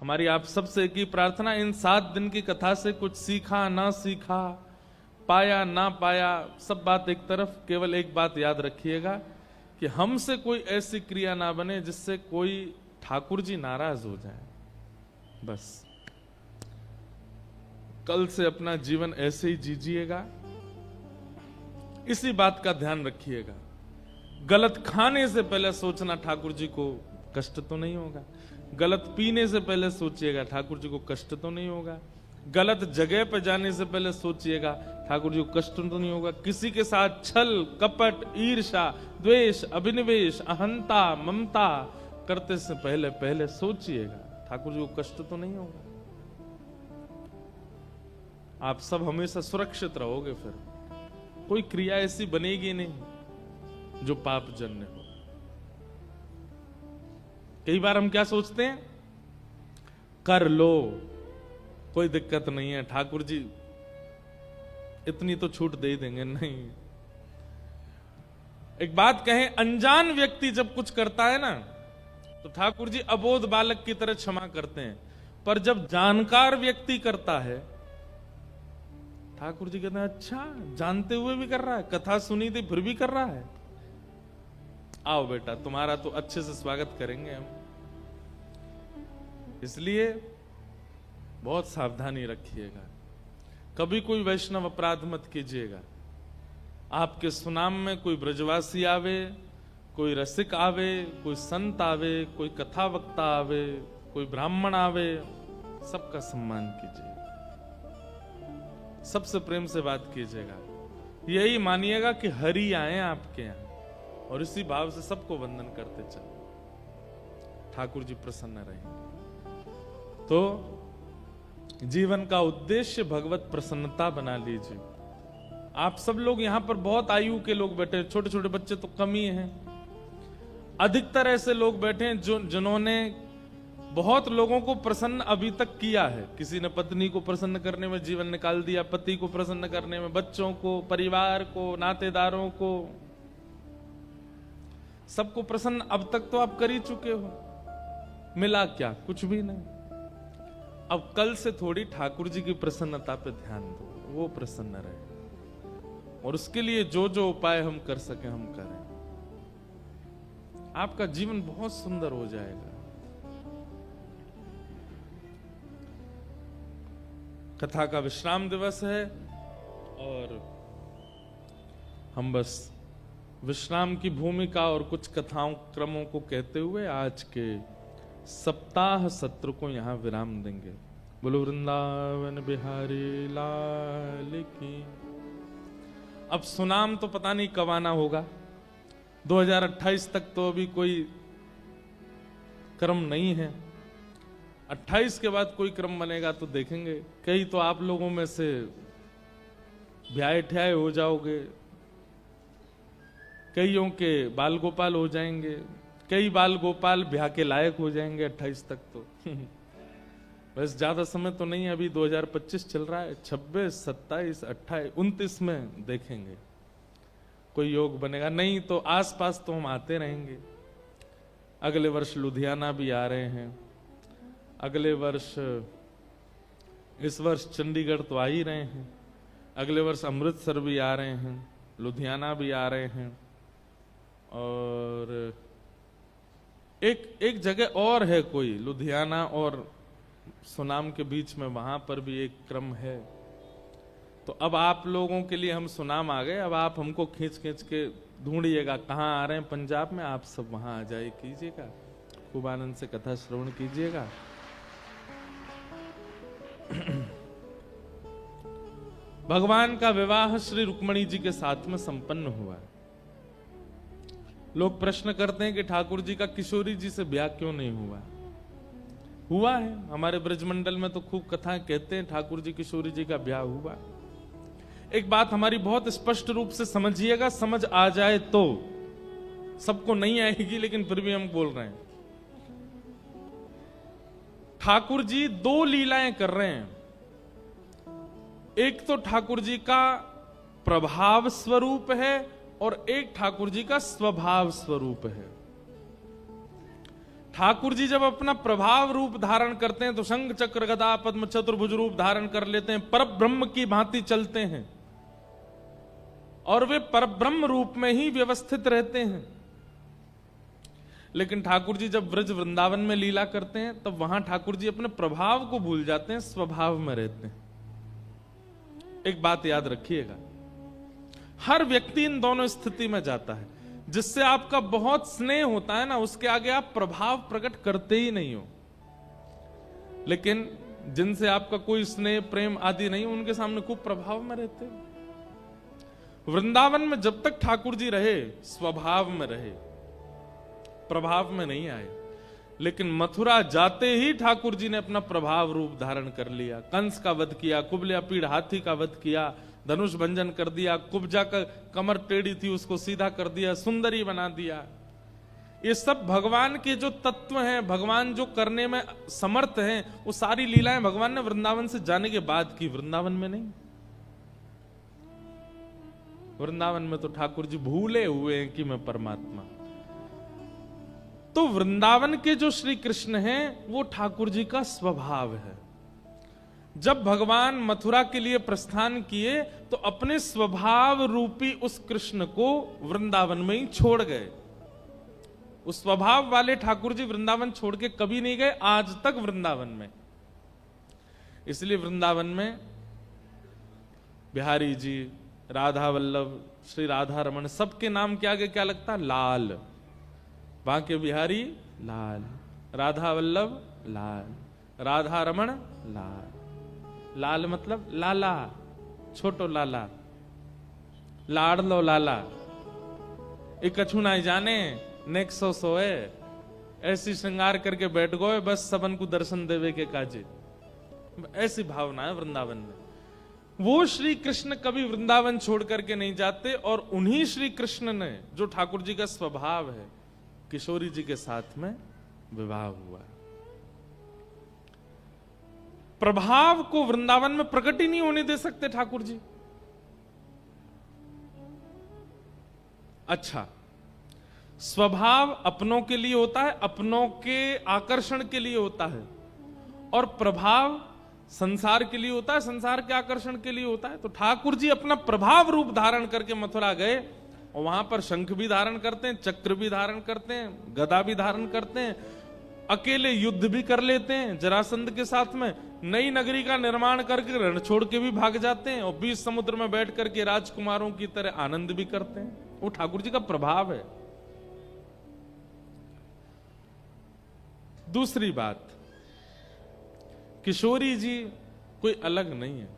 हमारी आप सबसे एक ही प्रार्थना, इन 7 दिन की कथा से कुछ सीखा ना सीखा, पाया ना पाया, सब बात एक तरफ, केवल एक बात याद रखिएगा कि हमसे कोई ऐसी क्रिया ना बने जिससे कोई ठाकुर जी नाराज हो जाए। बस कल से अपना जीवन ऐसे ही जीजिएगा, इसी बात का ध्यान रखिएगा। गलत खाने से पहले सोचना ठाकुर जी को कष्ट तो नहीं होगा, गलत पीने से पहले सोचिएगा ठाकुर जी को कष्ट तो नहीं होगा, गलत जगह पर जाने से पहले सोचिएगा ठाकुर जी को कष्ट तो नहीं होगा, किसी के साथ छल कपट ईर्ष्या द्वेष अभिनिवेश अहंता ममता करते से पहले सोचिएगा ठाकुर जी को कष्ट तो नहीं होगा। आप सब हमेशा सुरक्षित रहोगे, फिर कोई क्रिया ऐसी बनेगी नहीं जो पाप जन्य हो। कई बार हम क्या सोचते हैं, कर लो कोई दिक्कत नहीं है, ठाकुर जी इतनी तो छूट दे देंगे। नहीं, एक बात कहें, अनजान व्यक्ति जब कुछ करता है ना तो ठाकुर जी अबोध बालक की तरह क्षमा करते हैं, पर जब जानकार व्यक्ति करता है ठाकुर जी कहते हैं अच्छा जानते हुए भी कर रहा है, कथा सुनी थी फिर भी कर रहा है, आओ बेटा तुम्हारा तो अच्छे से स्वागत करेंगे हम। इसलिए बहुत सावधानी रखिएगा, कभी कोई वैष्णव अपराध मत कीजिएगा। आपके सुनाम में कोई ब्रजवासी आवे, कोई रसिक आवे, कोई संत आवे, कोई कथा वक्ता आवे, कोई ब्राह्मण आवे, सबका सम्मान कीजिए, सबसे प्रेम से बात कीजिएगा। यही मानिएगा कि हरि आए आपके यहां, और इसी भाव से सबको वंदन करते चले, ठाकुर जी प्रसन्न रहेंगे। तो जीवन का उद्देश्य भगवत प्रसन्नता बना लीजिए। आप सब लोग यहां पर बहुत आयु के लोग बैठे हैं, छोटे छोटे बच्चे तो कम ही हैं, अधिकतर ऐसे लोग बैठे हैं जिन्होंने बहुत लोगों को प्रसन्न अभी तक किया है। किसी ने पत्नी को प्रसन्न करने में जीवन निकाल दिया, पति को प्रसन्न करने में, बच्चों को, परिवार को, नातेदारों को, सबको प्रसन्न अब तक तो आप कर ही चुके हो। मिला क्या? कुछ भी नहीं। अब कल से थोड़ी ठाकुर जी की प्रसन्नता पे ध्यान दो, वो प्रसन्न रहे, और उसके लिए जो जो उपाय हम कर सके हम करें। आपका जीवन बहुत सुंदर हो जाएगा। कथा का विश्राम दिवस है और हम बस विश्राम की भूमिका और कुछ कथाओं क्रमों को कहते हुए आज के सप्ताह सत्र को यहां विराम देंगे। बोलो वृंदावन बिहारी लाल की। अब सुनाम तो पता नहीं कब आना होगा, 2028 तक तो अभी कोई क्रम नहीं है, 28 के बाद कोई क्रम बनेगा तो देखेंगे। कई तो आप लोगों में से ब्याह ठ्याए हो जाओगे, कईयों के बाल गोपाल हो जाएंगे, कई बाल गोपाल ब्याह के लायक हो जाएंगे 28 तक तो। बस ज्यादा समय तो नहीं है, अभी 2025 चल रहा है, 26, 27, 28, 29 में देखेंगे कोई योग बनेगा। नहीं तो आसपास तो हम आते रहेंगे। अगले वर्ष लुधियाना भी आ रहे हैं, अगले वर्ष, इस वर्ष चंडीगढ़ तो आ ही रहे हैं, अगले वर्ष अमृतसर भी आ रहे हैं, लुधियाना भी आ रहे हैं, और एक जगह और है कोई, लुधियाना और सुनाम के बीच में, वहां पर भी एक क्रम है। तो अब आप लोगों के लिए हम सुनाम आ गए, अब आप हमको खींच खींच के ढूंढिएगा कहाँ आ रहे हैं। पंजाब में आप सब वहां आ जाए कीजिएगा, खूब आनंद से कथा श्रवण कीजिएगा। भगवान का विवाह श्री रुक्मणी जी के साथ में संपन्न हुआ। लोग प्रश्न करते हैं कि ठाकुर जी का किशोरी जी से ब्याह क्यों नहीं हुआ। हुआ है, हमारे ब्रजमंडल में तो खूब कथाएं कहते हैं ठाकुर जी किशोरी जी का ब्याह हुआ। एक बात हमारी बहुत स्पष्ट रूप से समझिएगा, समझ आ जाए तो, सबको नहीं आएगी लेकिन फिर भी हम बोल रहे हैं। ठाकुर जी 2 लीलाएं कर रहे हैं। एक तो ठाकुर जी का प्रभाव स्वरूप है और एक ठाकुर जी का स्वभाव स्वरूप है। ठाकुर जी जब अपना प्रभाव रूप धारण करते हैं तो शंख चक्र गदा पद्म चतुर्भुज रूप धारण कर लेते हैं, परब्रह्म की भांति चलते हैं और वे परब्रह्म रूप में ही व्यवस्थित रहते हैं। लेकिन ठाकुर जी जब ब्रज वृंदावन में लीला करते हैं तब वहां ठाकुर जी अपने प्रभाव को भूल जाते हैं, स्वभाव में रहते हैं। एक बात याद रखिएगा, हर व्यक्ति इन दोनों स्थिति में जाता है। जिससे आपका बहुत स्नेह होता है ना, उसके आगे आप प्रभाव प्रकट करते ही नहीं हो। लेकिन जिनसे आपका कोई स्नेह प्रेम आदि नहीं, उनके सामने खूब प्रभाव में रहते हो। वृंदावन में जब तक ठाकुर जी रहे स्वभाव में रहे, प्रभाव में नहीं आए। लेकिन मथुरा जाते ही ठाकुर जी ने अपना प्रभाव रूप धारण कर लिया। कंस का वध किया, कुबल्या पीड़ हाथी का वध किया, धनुष भंजन कर दिया, कुब्जा का कमर टेढ़ी थी उसको सीधा कर दिया, सुंदरी बना दिया। ये सब भगवान के जो तत्व हैं, भगवान जो करने में समर्थ हैं, वो सारी लीलाएं भगवान ने वृंदावन से जाने के बाद की, वृंदावन में नहीं। वृंदावन में तो ठाकुर जी भूले हुए हैं कि मैं परमात्मा। तो वृंदावन के जो श्री कृष्ण हैं वो ठाकुर जी का स्वभाव है। जब भगवान मथुरा के लिए प्रस्थान किए तो अपने स्वभाव रूपी उस कृष्ण को वृंदावन में ही छोड़ गए। उस स्वभाव वाले ठाकुर जी वृंदावन छोड़ के कभी नहीं गए, आज तक वृंदावन में। इसलिए वृंदावन में बिहारी जी, राधा वल्लभ, श्री राधा रमन, सबके नाम के आगे क्या लगता? लाल। बांके बिहारी लाल, राधा वल्लभ लाल, राधा रमन लाल। लाल मतलब लाला, छोटो लाला, लाडलो लाला। एक कछु ना जाने नेक सो सोए, ऐसी श्रृंगार करके बैठ गए बस सबन को दर्शन देवे के काजे। ऐसी भावना है वृंदावन में। वो श्री कृष्ण कभी वृंदावन छोड़ करके नहीं जाते, और उन्हीं श्री कृष्ण ने, जो ठाकुर जी का स्वभाव है, किशोरी जी के साथ में विवाह हुआ। प्रभाव को वृंदावन में प्रकट ही नहीं होने दे सकते ठाकुर जी। अच्छा, स्वभाव अपनों के लिए होता है, अपनों के आकर्षण के लिए होता है, और प्रभाव संसार के लिए होता है, संसार के आकर्षण के लिए होता है। तो ठाकुर जी अपना प्रभाव रूप धारण करके मथुरा गए, और वहां पर शंख भी धारण करते हैं, चक्र भी धारण करते हैं, गदा भी धारण करते हैं, अकेले युद्ध भी कर लेते हैं जरासंध के साथ में, नई नगरी का निर्माण करके रण छोड़ के भी भाग जाते हैं, और बीच समुद्र में बैठ करके राजकुमारों की तरह आनंद भी करते हैं। वो ठाकुर जी का प्रभाव है। दूसरी बात, किशोरी जी कोई अलग नहीं है।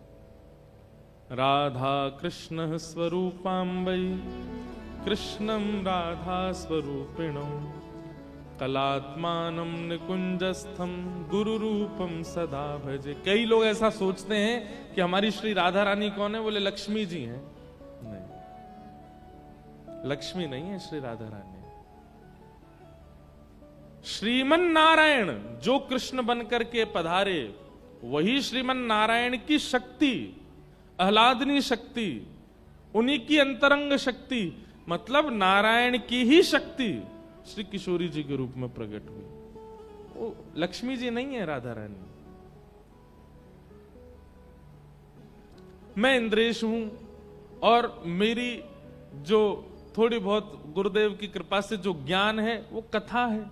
राधा कृष्ण स्वरूपाम्बई कृष्णम राधा स्वरूपिणम कलात्मानम निकुंजस्थम गुरु रूपम सदा भजे। कई लोग ऐसा सोचते हैं कि हमारी श्री राधा रानी कौन है? बोले लक्ष्मी जी हैं। नहीं, लक्ष्मी नहीं है श्री राधा रानी। श्रीमन नारायण जो कृष्ण बनकर के पधारे, वही श्रीमन नारायण की शक्ति, आह्लादनी शक्ति, उन्हीं की अंतरंग शक्ति, मतलब नारायण की ही शक्ति श्री किशोरी जी के रूप में प्रकट हुई। वो लक्ष्मी जी नहीं है राधा रानी। मैं इंद्रेश हूं, और मेरी जो थोड़ी बहुत गुरुदेव की कृपा से जो ज्ञान है वो कथा है।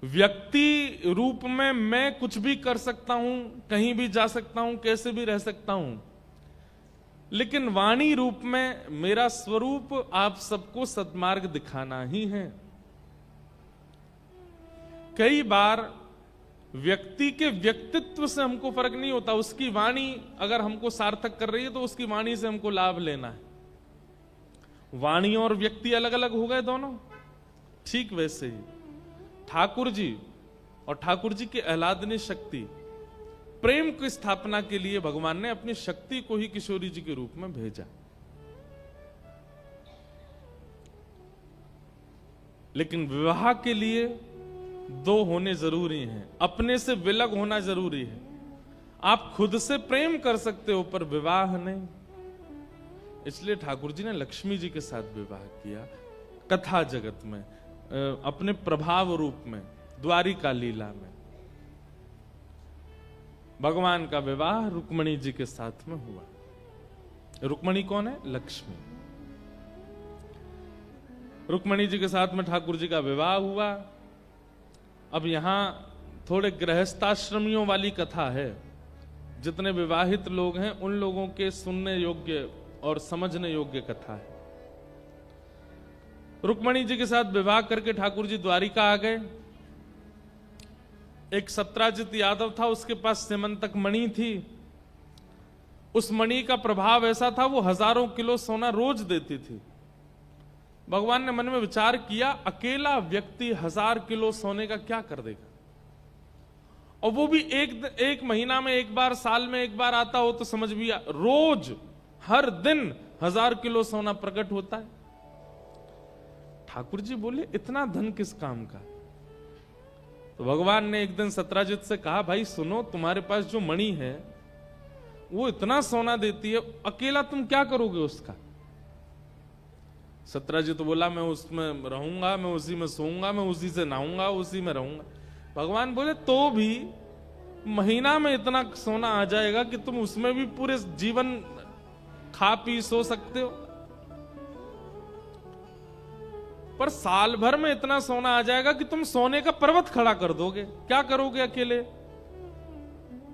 व्यक्ति रूप में मैं कुछ भी कर सकता हूं, कहीं भी जा सकता हूं, कैसे भी रह सकता हूं, लेकिन वाणी रूप में मेरा स्वरूप आप सबको सद्मार्ग दिखाना ही है। कई बार व्यक्ति के व्यक्तित्व से हमको फर्क नहीं होता, उसकी वाणी अगर हमको सार्थक कर रही है तो उसकी वाणी से हमको लाभ लेना है। वाणी और व्यक्ति अलग अलग हो गए दोनों। ठीक वैसे ही ठाकुर जी और ठाकुर जी की आह्लादनी शक्ति, प्रेम की स्थापना के लिए भगवान ने अपनी शक्ति को ही किशोरी जी के रूप में भेजा। लेकिन विवाह के लिए दो होने जरूरी हैं, अपने से विलग होना जरूरी है। आप खुद से प्रेम कर सकते हो पर विवाह नहीं। इसलिए ठाकुर जी ने लक्ष्मी जी के साथ विवाह किया। कथा जगत में अपने प्रभाव रूप में द्वारिका लीला में भगवान का विवाह रुक्मणी जी के साथ में हुआ। रुक्मणी कौन है? लक्ष्मी। रुक्मणी जी के साथ में ठाकुर जी का विवाह हुआ। अब यहां थोड़े गृहस्थाश्रमियों वाली कथा है। जितने विवाहित लोग हैं उन लोगों के सुनने योग्य और समझने योग्य कथा है। रुक्मणी जी के साथ विवाह करके ठाकुर जी द्वारिका आ गए। एक सत्राजित यादव था, उसके पास सेमंतक मणि थी। उस मणि का प्रभाव ऐसा था, वो हजारों किलो सोना रोज देती थी। भगवान ने मन में विचार किया, अकेला व्यक्ति 1000 किलो सोने का क्या कर देगा, और वो भी एक महीना में एक बार, साल में एक बार आता हो तो समझ भी रोज हर दिन 1000 किलो सोना प्रकट होता है। ठाकुर जी बोले, इतना धन किस काम का? तो भगवान ने एक दिन सत्राजित से कहा, भाई सुनो, तुम्हारे पास जो मणि है वो इतना सोना देती है, अकेला तुम क्या करोगे उसका? सत्राजित तो बोला, मैं उसमें रहूंगा, मैं उसी में सोऊंगा, मैं उसी से नहाऊंगा, उसी में रहूंगा। भगवान बोले, तो भी महीना में इतना सोना आ जाएगा कि तुम उसमें भी पूरे जीवन खा पी सो सकते हो, पर साल भर में इतना सोना आ जाएगा कि तुम सोने का पर्वत खड़ा कर दोगे, क्या करोगे अकेले?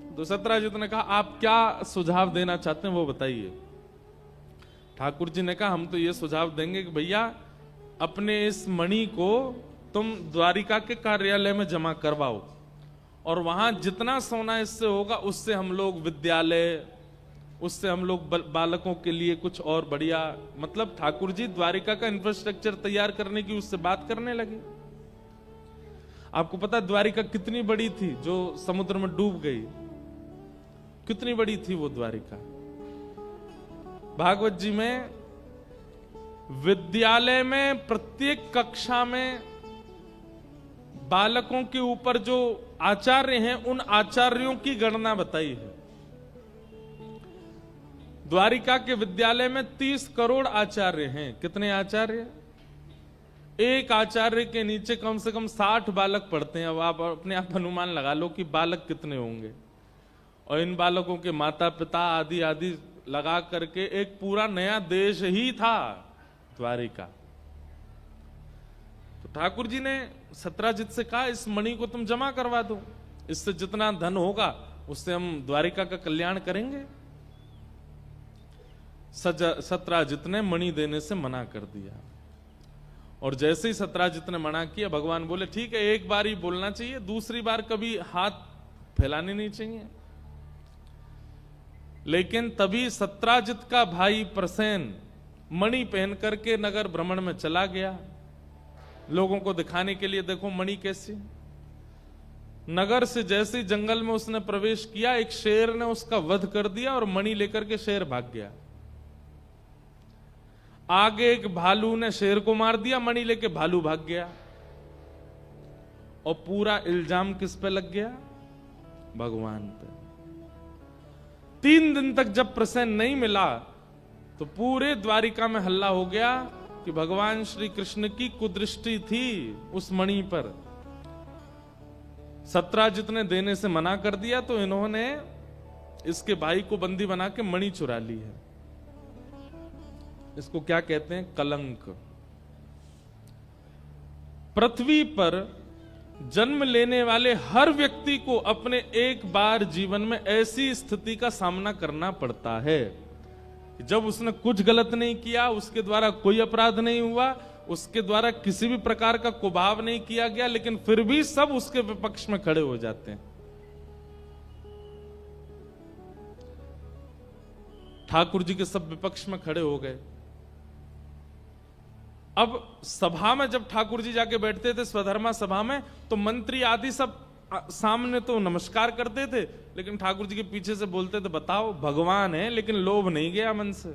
तो सत्राजित ने कहा, आप क्या सुझाव देना चाहते हैं वो बताइए। ठाकुर जी ने कहा, हम तो ये सुझाव देंगे कि भैया अपने इस मणि को तुम द्वारिका के कार्यालय में जमा करवाओ, और वहां जितना सोना इससे होगा उससे हम लोग विद्यालय, उससे हम लोग बालकों के लिए कुछ और बढ़िया, मतलब ठाकुर जी द्वारिका का इंफ्रास्ट्रक्चर तैयार करने की उससे बात करने लगे। आपको पता द्वारिका कितनी बड़ी थी जो समुद्र में डूब गई? कितनी बड़ी थी वो द्वारिका? भागवत जी में विद्यालय में प्रत्येक कक्षा में बालकों के ऊपर जो आचार्य हैं उन आचार्यों की गणना बताई है। द्वारिका के विद्यालय में 30 करोड़ आचार्य हैं। कितने आचार्य? एक आचार्य के नीचे कम से कम 60 बालक पढ़ते हैं। अब आप अपने आप अनुमान लगा लो कि बालक कितने होंगे, और इन बालकों के माता पिता आदि आदि लगा करके एक पूरा नया देश ही था द्वारिका। तो ठाकुर जी ने सत्राजित से कहा, इस मणि को तुम जमा करवा दो, इससे जितना धन होगा उससे हम द्वारिका का कल्याण करेंगे। सत्राजित ने मणि देने से मना कर दिया, और जैसे ही सत्राजित ने मना किया, भगवान बोले, ठीक है, एक बार ही बोलना चाहिए, दूसरी बार कभी हाथ फैलाने नहीं चाहिए। लेकिन तभी सत्राजित का भाई प्रसेन मणि पहन करके नगर भ्रमण में चला गया, लोगों को दिखाने के लिए, देखो मणि कैसी। नगर से जैसे ही जंगल में उसने प्रवेश किया, एक शेर ने उसका वध कर दिया और मणि लेकर के शेर भाग गया। आगे एक भालू ने शेर को मार दिया, मणि लेके भालू भाग गया, और पूरा इल्जाम किस पे लग गया? भगवान पे। 3 दिन तक जब प्रसन्न नहीं मिला तो पूरे द्वारिका में हल्ला हो गया कि भगवान श्री कृष्ण की कुदृष्टि थी उस मणि पर। सत्राजित ने देने से मना कर दिया, तो इन्होंने इसके भाई को बंदी बना के मणि चुरा ली है। इसको क्या कहते हैं? कलंक। पृथ्वी पर जन्म लेने वाले हर व्यक्ति को अपने एक बार जीवन में ऐसी स्थिति का सामना करना पड़ता है जब उसने कुछ गलत नहीं किया, उसके द्वारा कोई अपराध नहीं हुआ, उसके द्वारा किसी भी प्रकार का कुभाव नहीं किया गया, लेकिन फिर भी सब उसके विपक्ष में खड़े हो जाते हैं। ठाकुर जी के सब विपक्ष में खड़े हो गए। अब सभा में जब ठाकुर जी जाके बैठते थे स्वधर्मा सभा में, तो मंत्री आदि सब सामने तो नमस्कार करते थे, लेकिन ठाकुर जी के पीछे से बोलते थे, बताओ भगवान है लेकिन लोभ नहीं गया मन से,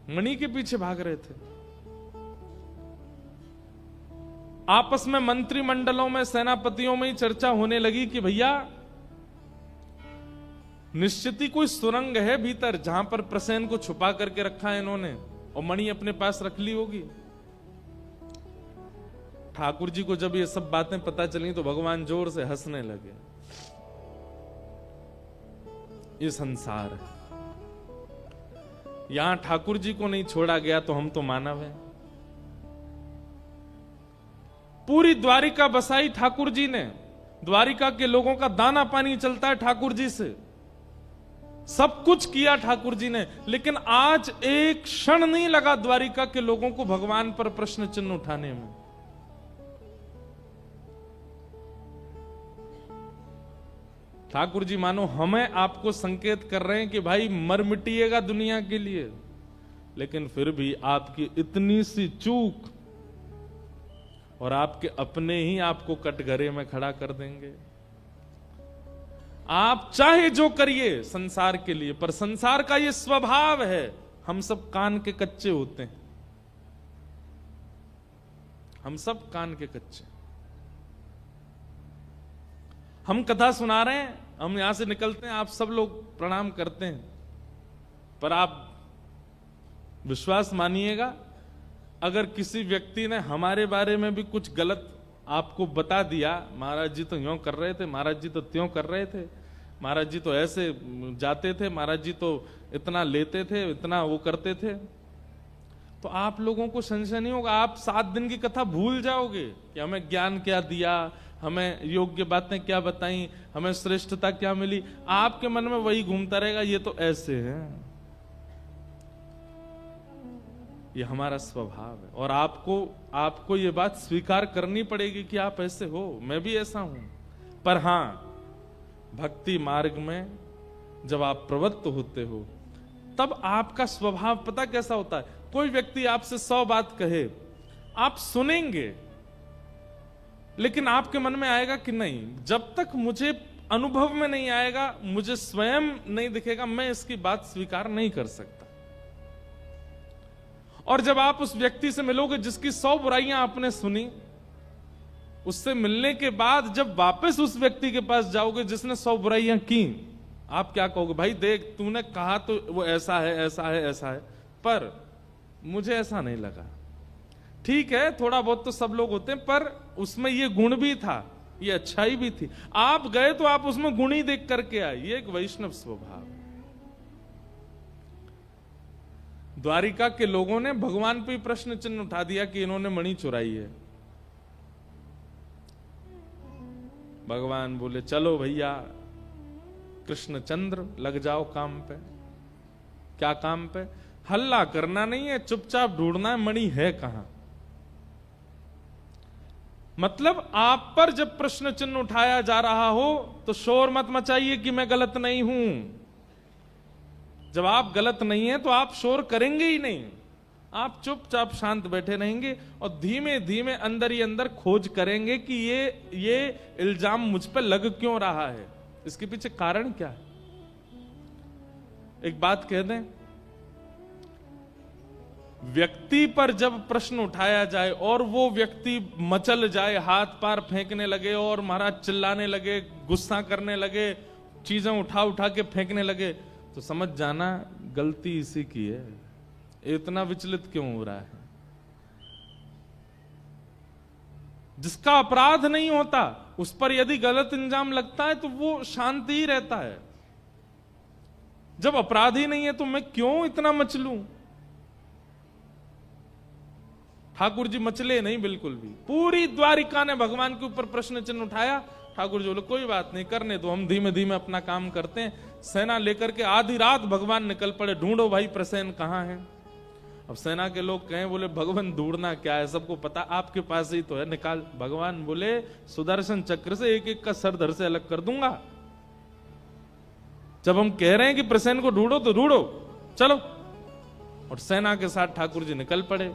मणि के पीछे भाग रहे थे। आपस में मंत्रिमंडलों में, सेनापतियों में ही चर्चा होने लगी कि भैया निश्चित ही कोई सुरंग है भीतर जहां पर प्रसेन को छुपा करके रखा है इन्होंने, और मणि अपने पास रख ली होगी। ठाकुर जी को जब ये सब बातें पता चली तो भगवान जोर से हंसने लगे। ये संसार है, यहां ठाकुर जी को नहीं छोड़ा गया तो हम तो मानव हैं। पूरी द्वारिका बसाई ठाकुर जी ने, द्वारिका के लोगों का दाना पानी चलता है ठाकुर जी से, सब कुछ किया ठाकुर जी ने, लेकिन आज एक क्षण नहीं लगा द्वारिका के लोगों को भगवान पर प्रश्न चिन्ह उठाने में। ठाकुर जी मानो हमें आपको संकेत कर रहे हैं कि भाई मर मिटिएगा दुनिया के लिए, लेकिन फिर भी आपकी इतनी सी चूक और आपके अपने ही आपको कटघरे में खड़ा कर देंगे। आप चाहे जो करिए संसार के लिए, पर संसार का ये स्वभाव है, हम सब कान के कच्चे होते हैं, हम सब कान के कच्चे। हम कथा सुना रहे हैं, हम यहां से निकलते हैं, आप सब लोग प्रणाम करते हैं, पर आप विश्वास मानिएगा अगर किसी व्यक्ति ने हमारे बारे में भी कुछ गलत आपको बता दिया, महाराज जी तो यूं कर रहे थे, महाराज जी तो त्यों कर रहे थे, महाराज जी तो ऐसे जाते थे, महाराज जी तो इतना लेते थे, इतना वो करते थे, तो आप लोगों को संशय नहीं होगा, आप 7 दिन की कथा भूल जाओगे कि हमें ज्ञान क्या दिया, हमें योग्य बातें क्या बताई, हमें श्रेष्ठता क्या मिली। आपके मन में वही घूमता रहेगा, ये तो ऐसे हैं। ये हमारा स्वभाव है और आपको ये बात स्वीकार करनी पड़ेगी कि आप ऐसे हो, मैं भी ऐसा हूं। पर हां, भक्ति मार्ग में जब आप प्रवृत्त होते हो तब आपका स्वभाव पता कैसा होता है। कोई व्यक्ति आपसे 100 बात कहे, आप सुनेंगे, लेकिन आपके मन में आएगा कि नहीं, जब तक मुझे अनुभव में नहीं आएगा, मुझे स्वयं नहीं दिखेगा, मैं इसकी बात स्वीकार नहीं कर सकता। और जब आप उस व्यक्ति से मिलोगे जिसकी 100 बुराइयां आपने सुनी, उससे मिलने के बाद जब वापस उस व्यक्ति के पास जाओगे जिसने 100 बुराइयां की, आप क्या कहोगे, भाई देख तूने कहा तो वो ऐसा है, ऐसा है, ऐसा है, पर मुझे ऐसा नहीं लगा। ठीक है, थोड़ा बहुत तो सब लोग होते हैं, पर उसमें ये गुण भी था, ये अच्छाई भी थी। आप गए तो आप उसमें गुण ही देख करके आए। ये एक वैष्णव स्वभाव। द्वारिका के लोगों ने भगवान पे प्रश्न चिन्ह उठा दिया कि इन्होंने मणि चुराई है। भगवान बोले चलो भैया कृष्णचंद्र, लग जाओ काम पे। क्या काम पे? हल्ला करना नहीं है, चुपचाप ढूंढना है मणि है कहां। मतलब आप पर जब प्रश्न चिन्ह उठाया जा रहा हो तो शोर मत मचाइए कि मैं गलत नहीं हूं। जब आप गलत नहीं है तो आप शोर करेंगे ही नहीं, आप चुपचाप शांत बैठे रहेंगे और धीमे धीमे अंदर ही अंदर खोज करेंगे कि ये इल्जाम मुझ पर लग क्यों रहा है, इसके पीछे कारण क्या है। एक बात कह दें, व्यक्ति पर जब प्रश्न उठाया जाए और वो व्यक्ति मचल जाए, हाथ पैर फेंकने लगे और महाराज चिल्लाने लगे, गुस्सा करने लगे, चीजें उठा उठा के फेंकने लगे, तो समझ जाना गलती इसी की है। इतना विचलित क्यों हो रहा है? जिसका अपराध नहीं होता उस पर यदि गलत इल्जाम लगता है तो वो शांति ही रहता है। जब अपराध ही नहीं है तो मैं क्यों इतना मचलूं? ठाकुर जी मचले नहीं बिल्कुल भी। पूरी द्वारिका ने भगवान के ऊपर प्रश्न चिन्ह उठाया। ठाकुर जी बोले कोई बात नहीं, करने दो, हम धीमे धीमे अपना काम करते हैं। सेना लेकर के आधी रात भगवान निकल पड़े, ढूंढो भाई प्रसेन कहां है। अब सेना के लोग कहें, बोले भगवान ढूंढना क्या है, सबको पता आपके पास ही तो है, निकाल। भगवान बोले सुदर्शन चक्र से एक एक का सर धड़ से अलग कर दूंगा। जब हम कह रहे हैं कि प्रसेन को ढूंढो तो ढूंढो, चलो। और सेना के साथ ठाकुर जी निकल पड़े।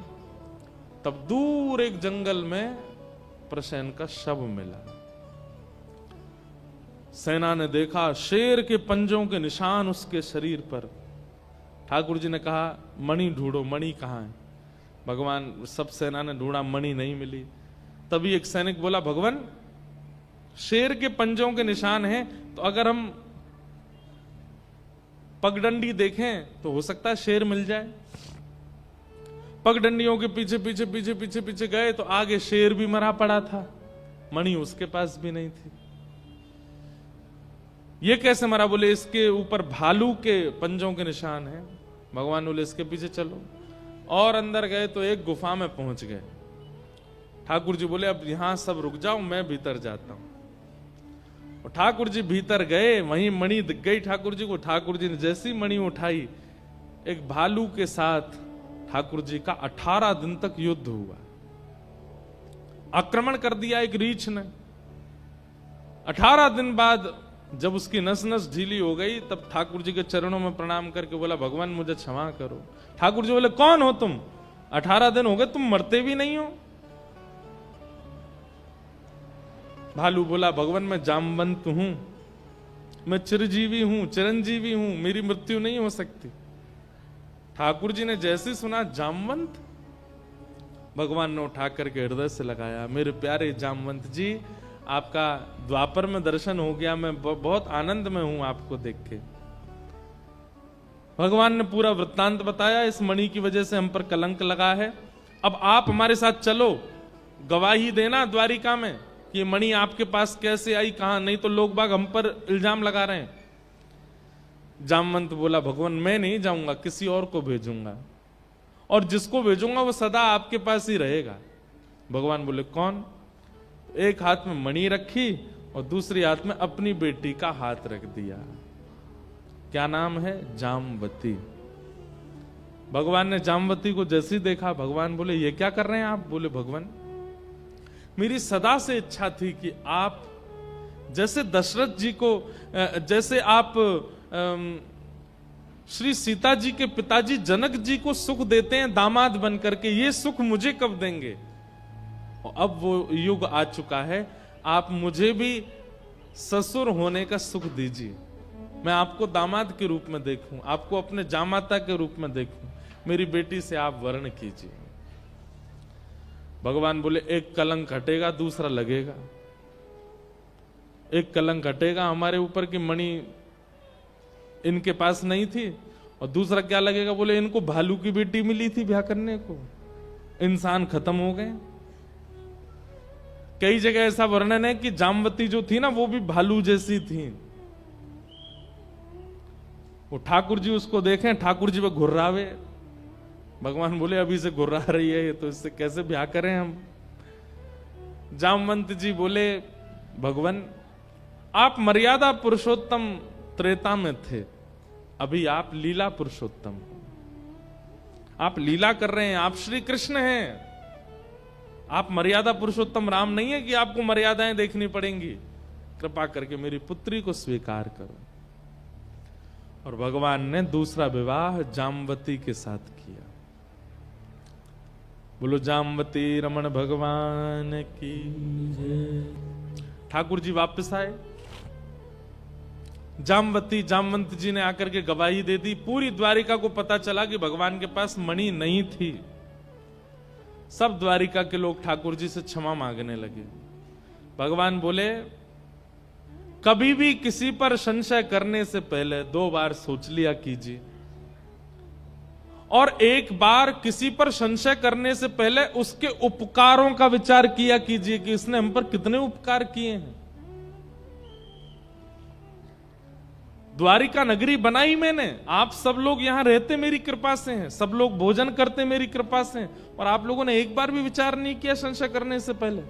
तब दूर एक जंगल में प्रसेन का शव मिला। सेना ने देखा शेर के पंजों के निशान उसके शरीर पर। ठाकुर जी ने कहा मणि ढूंढो, मणि कहां है। भगवान, सब सेना ने ढूंढा, मणि नहीं मिली। तभी एक सैनिक बोला, भगवान शेर के पंजों के निशान हैं, तो अगर हम पगडंडी देखें तो हो सकता है शेर मिल जाए। पगडंडियों के पीछे पीछे पीछे पीछे पीछे गए तो आगे शेर भी मरा पड़ा था, मणि उसके पास भी नहीं थी। ये कैसे मरा? बोले इसके ऊपर भालू के पंजों के निशान हैं। भगवान बोले इसके पीछे चलो, और अंदर गए तो एक गुफा में पहुंच गए। ठाकुर जी बोले अब यहां सब रुक जाओ, मैं भीतर जाता हूं। और ठाकुर जी भीतर गए, वहीं मणि दिख गई ठाकुर जी को। ठाकुर जी ने जैसी मणि उठाई, एक भालू के साथ ठाकुर जी का 18 दिन तक युद्ध हुआ। आक्रमण कर दिया एक रीछ ने। 18 दिन बाद जब उसकी नस नस ढीली हो गई, तब ठाकुर जी के चरणों में प्रणाम करके बोला भगवान मुझे क्षमा करो। ठाकुर जी बोले कौन हो तुम? 18 दिन हो गए, तुम मरते भी नहीं हो। भालू बोला भगवान मैं जामवंत हूं, मैं चिरजीवी हूं, चिरंजीवी हूं, मेरी मृत्यु नहीं हो सकती। ठाकुर जी ने जैसे सुना जामवंत, भगवान ने उठा करके हृदय से लगाया, मेरे प्यारे जामवंत जी आपका द्वापर में दर्शन हो गया, मैं बहुत आनंद में हूं आपको देख के। भगवान ने पूरा वृत्तांत बताया, इस मणि की वजह से हम पर कलंक लगा है, अब आप हमारे साथ चलो, गवाही देना द्वारिका में कि मणि आपके पास कैसे आई, कहां, नहीं तो लोग बाग हम पर इल्जाम लगा रहे हैं। जामवंत बोला भगवान मैं नहीं जाऊंगा, किसी और को भेजूंगा, और जिसको भेजूंगा वो सदा आपके पास ही रहेगा। भगवान बोले कौन? एक हाथ में मणि रखी और दूसरी हाथ में अपनी बेटी का हाथ रख दिया। क्या नाम है? जामवती। भगवान ने जामवती को जैसे ही देखा, भगवान बोले ये क्या कर रहे हैं आप? बोले भगवान मेरी सदा से इच्छा थी कि आप जैसे दशरथ जी को, जैसे आप श्री सीता जी के पिताजी जनक जी को सुख देते हैं दामाद बन करके, ये सुख मुझे कब देंगे? और अब वो युग आ चुका है, आप मुझे भी ससुर होने का सुख दीजिए, मैं आपको दामाद के रूप में देखूं, आपको अपने जामाता के रूप में देखूं, मेरी बेटी से आप वर्ण कीजिए। भगवान बोले एक कलंक हटेगा दूसरा लगेगा। एक कलंक हटेगा हमारे ऊपर की मणि इनके पास नहीं थी, और दूसरा क्या लगेगा? बोले इनको भालू की बेटी मिली थी ब्याह करने को, इंसान खत्म हो गए। कई जगह ऐसा वर्णन है कि जामवती जो थी ना वो भी भालू जैसी थी। वो ठाकुर जी उसको देखें, ठाकुर जी पे घुर्रावे। भगवान बोले अभी से घुर्रा रही है तो इससे कैसे ब्याह करें हम? जामवंत जी बोले भगवान आप मर्यादा पुरुषोत्तम त्रेता में थे, अभी आप लीला पुरुषोत्तम, आप लीला कर रहे हैं, आप श्री कृष्ण हैं, आप मर्यादा पुरुषोत्तम राम नहीं है कि आपको मर्यादाएं देखनी पड़ेंगी। कृपा करके मेरी पुत्री को स्वीकार करो। और भगवान ने दूसरा विवाह जामवती के साथ किया। बोलो जामवती रमण भगवान की जय। ठाकुर जी वापस आए, जामवंत जी ने आकर के गवाही दे दी। पूरी द्वारिका को पता चला कि भगवान के पास मणि नहीं थी। सब द्वारिका के लोग ठाकुर जी से क्षमा मांगने लगे। भगवान बोले कभी भी किसी पर संशय करने से पहले 2 बार सोच लिया कीजिए, और एक बार किसी पर संशय करने से पहले उसके उपकारों का विचार किया कीजिए कि इसने हम पर कितने उपकार किए हैं। द्वारिका नगरी बनाई मैंने, आप सब लोग यहां रहते मेरी कृपा से हैं, सब लोग भोजन करते मेरी कृपा से हैं, और आप लोगों ने एक बार भी विचार नहीं किया संशय करने से पहले।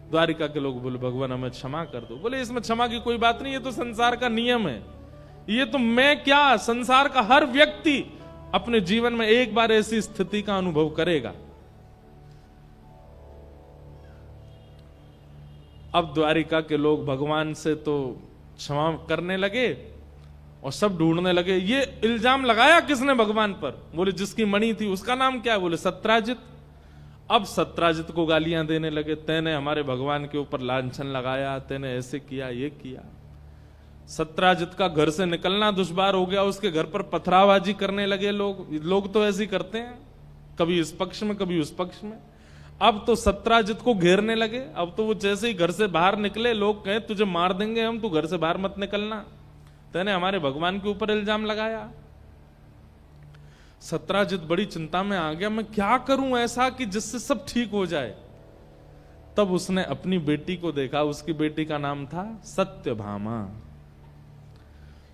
द्वारिका के लोग बोले भगवान हमें क्षमा कर दो। बोले इसमें क्षमा की कोई बात नहीं, ये तो संसार का नियम है, ये तो मैं क्या संसार का हर व्यक्ति अपने जीवन में एक बार ऐसी स्थिति का अनुभव करेगा। अब द्वारिका के लोग भगवान से तो क्षमा करने लगे और सब ढूंढने लगे ये इल्जाम लगाया किसने भगवान पर। बोले जिसकी मणि थी उसका नाम क्या है? बोले सत्राजित। अब सत्राजित को गालियां देने लगे, तेने हमारे भगवान के ऊपर लांछन लगाया, तेने ऐसे किया, ये किया। सत्राजित का घर से निकलना दुश्वार हो गया, उसके घर पर पथराबाजी करने लगे लोग तो ऐसे ही करते हैं, कभी इस पक्ष में कभी उस पक्ष में। अब तो सत्राजित को घेरने लगे। अब तो वो जैसे ही घर से बाहर निकले लोग कहे तुझे मार देंगे हम, तू घर से बाहर मत निकलना, तेने हमारे भगवान के ऊपर इल्जाम लगाया। सत्राजित बड़ी चिंता में आ गया, मैं क्या करूं ऐसा कि जिससे सब ठीक हो जाए। तब उसने अपनी बेटी को देखा, उसकी बेटी का नाम था सत्यभामा।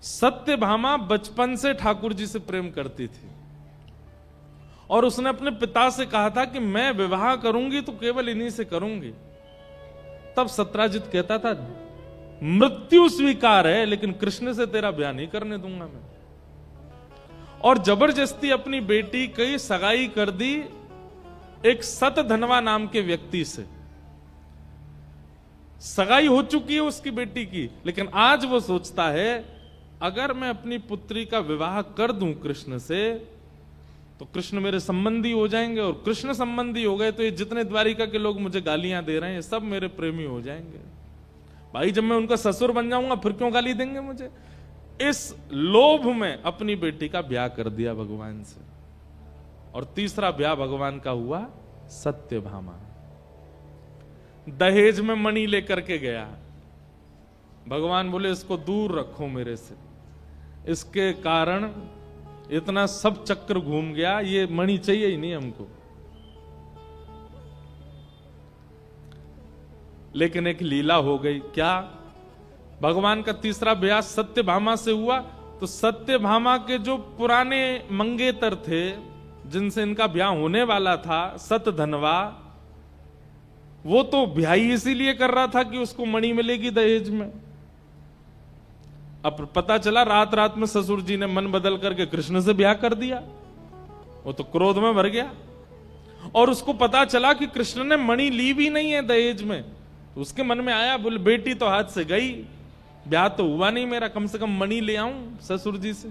सत्यभामा बचपन से ठाकुर जी से प्रेम करती थी और उसने अपने पिता से कहा था कि मैं विवाह करूंगी तो केवल इन्हीं से करूंगी। तब सत्राजित कहता था मृत्यु स्वीकार है लेकिन कृष्ण से तेरा ब्याह नहीं करने दूंगा मैं। और जबरदस्ती अपनी बेटी की सगाई कर दी एक सतधनवा नाम के व्यक्ति से। सगाई हो चुकी है उसकी बेटी की, लेकिन आज वो सोचता है अगर मैं अपनी पुत्री का विवाह कर दूं कृष्ण से तो कृष्ण मेरे संबंधी हो जाएंगे, और कृष्ण संबंधी हो गए तो ये जितने द्वारिका के लोग मुझे गालियां दे रहे हैं सब मेरे प्रेमी हो जाएंगे। भाई जब मैं उनका ससुर बन जाऊंगा फिर क्यों गाली देंगे मुझे। इस लोभ में अपनी बेटी का ब्याह कर दिया भगवान से। और तीसरा ब्याह भगवान का हुआ सत्यभामा। दहेज में मणि लेकर के गया। भगवान बोले इसको दूर रखो मेरे से, इसके कारण इतना सब चक्र घूम गया, ये मणि चाहिए ही नहीं हमको। लेकिन एक लीला हो गई। क्या? भगवान का तीसरा ब्याह सत्यभामा से हुआ तो सत्यभामा के जो पुराने मंगेतर थे जिनसे इनका ब्याह होने वाला था, सतधनवा, वो तो ब्याह इसीलिए कर रहा था कि उसको मणि मिलेगी दहेज में। अब पता चला रात रात में ससुर जी ने मन बदल करके कृष्ण से ब्याह कर दिया। वो तो क्रोध में भर गया और उसको पता चला कि कृष्ण ने मणि ली भी नहीं है दहेज में। तो उसके मन में आया, बोले बेटी तो हाथ से गई, ब्याह तो हुआ नहीं मेरा, कम से कम मणि ले आऊं ससुर जी से।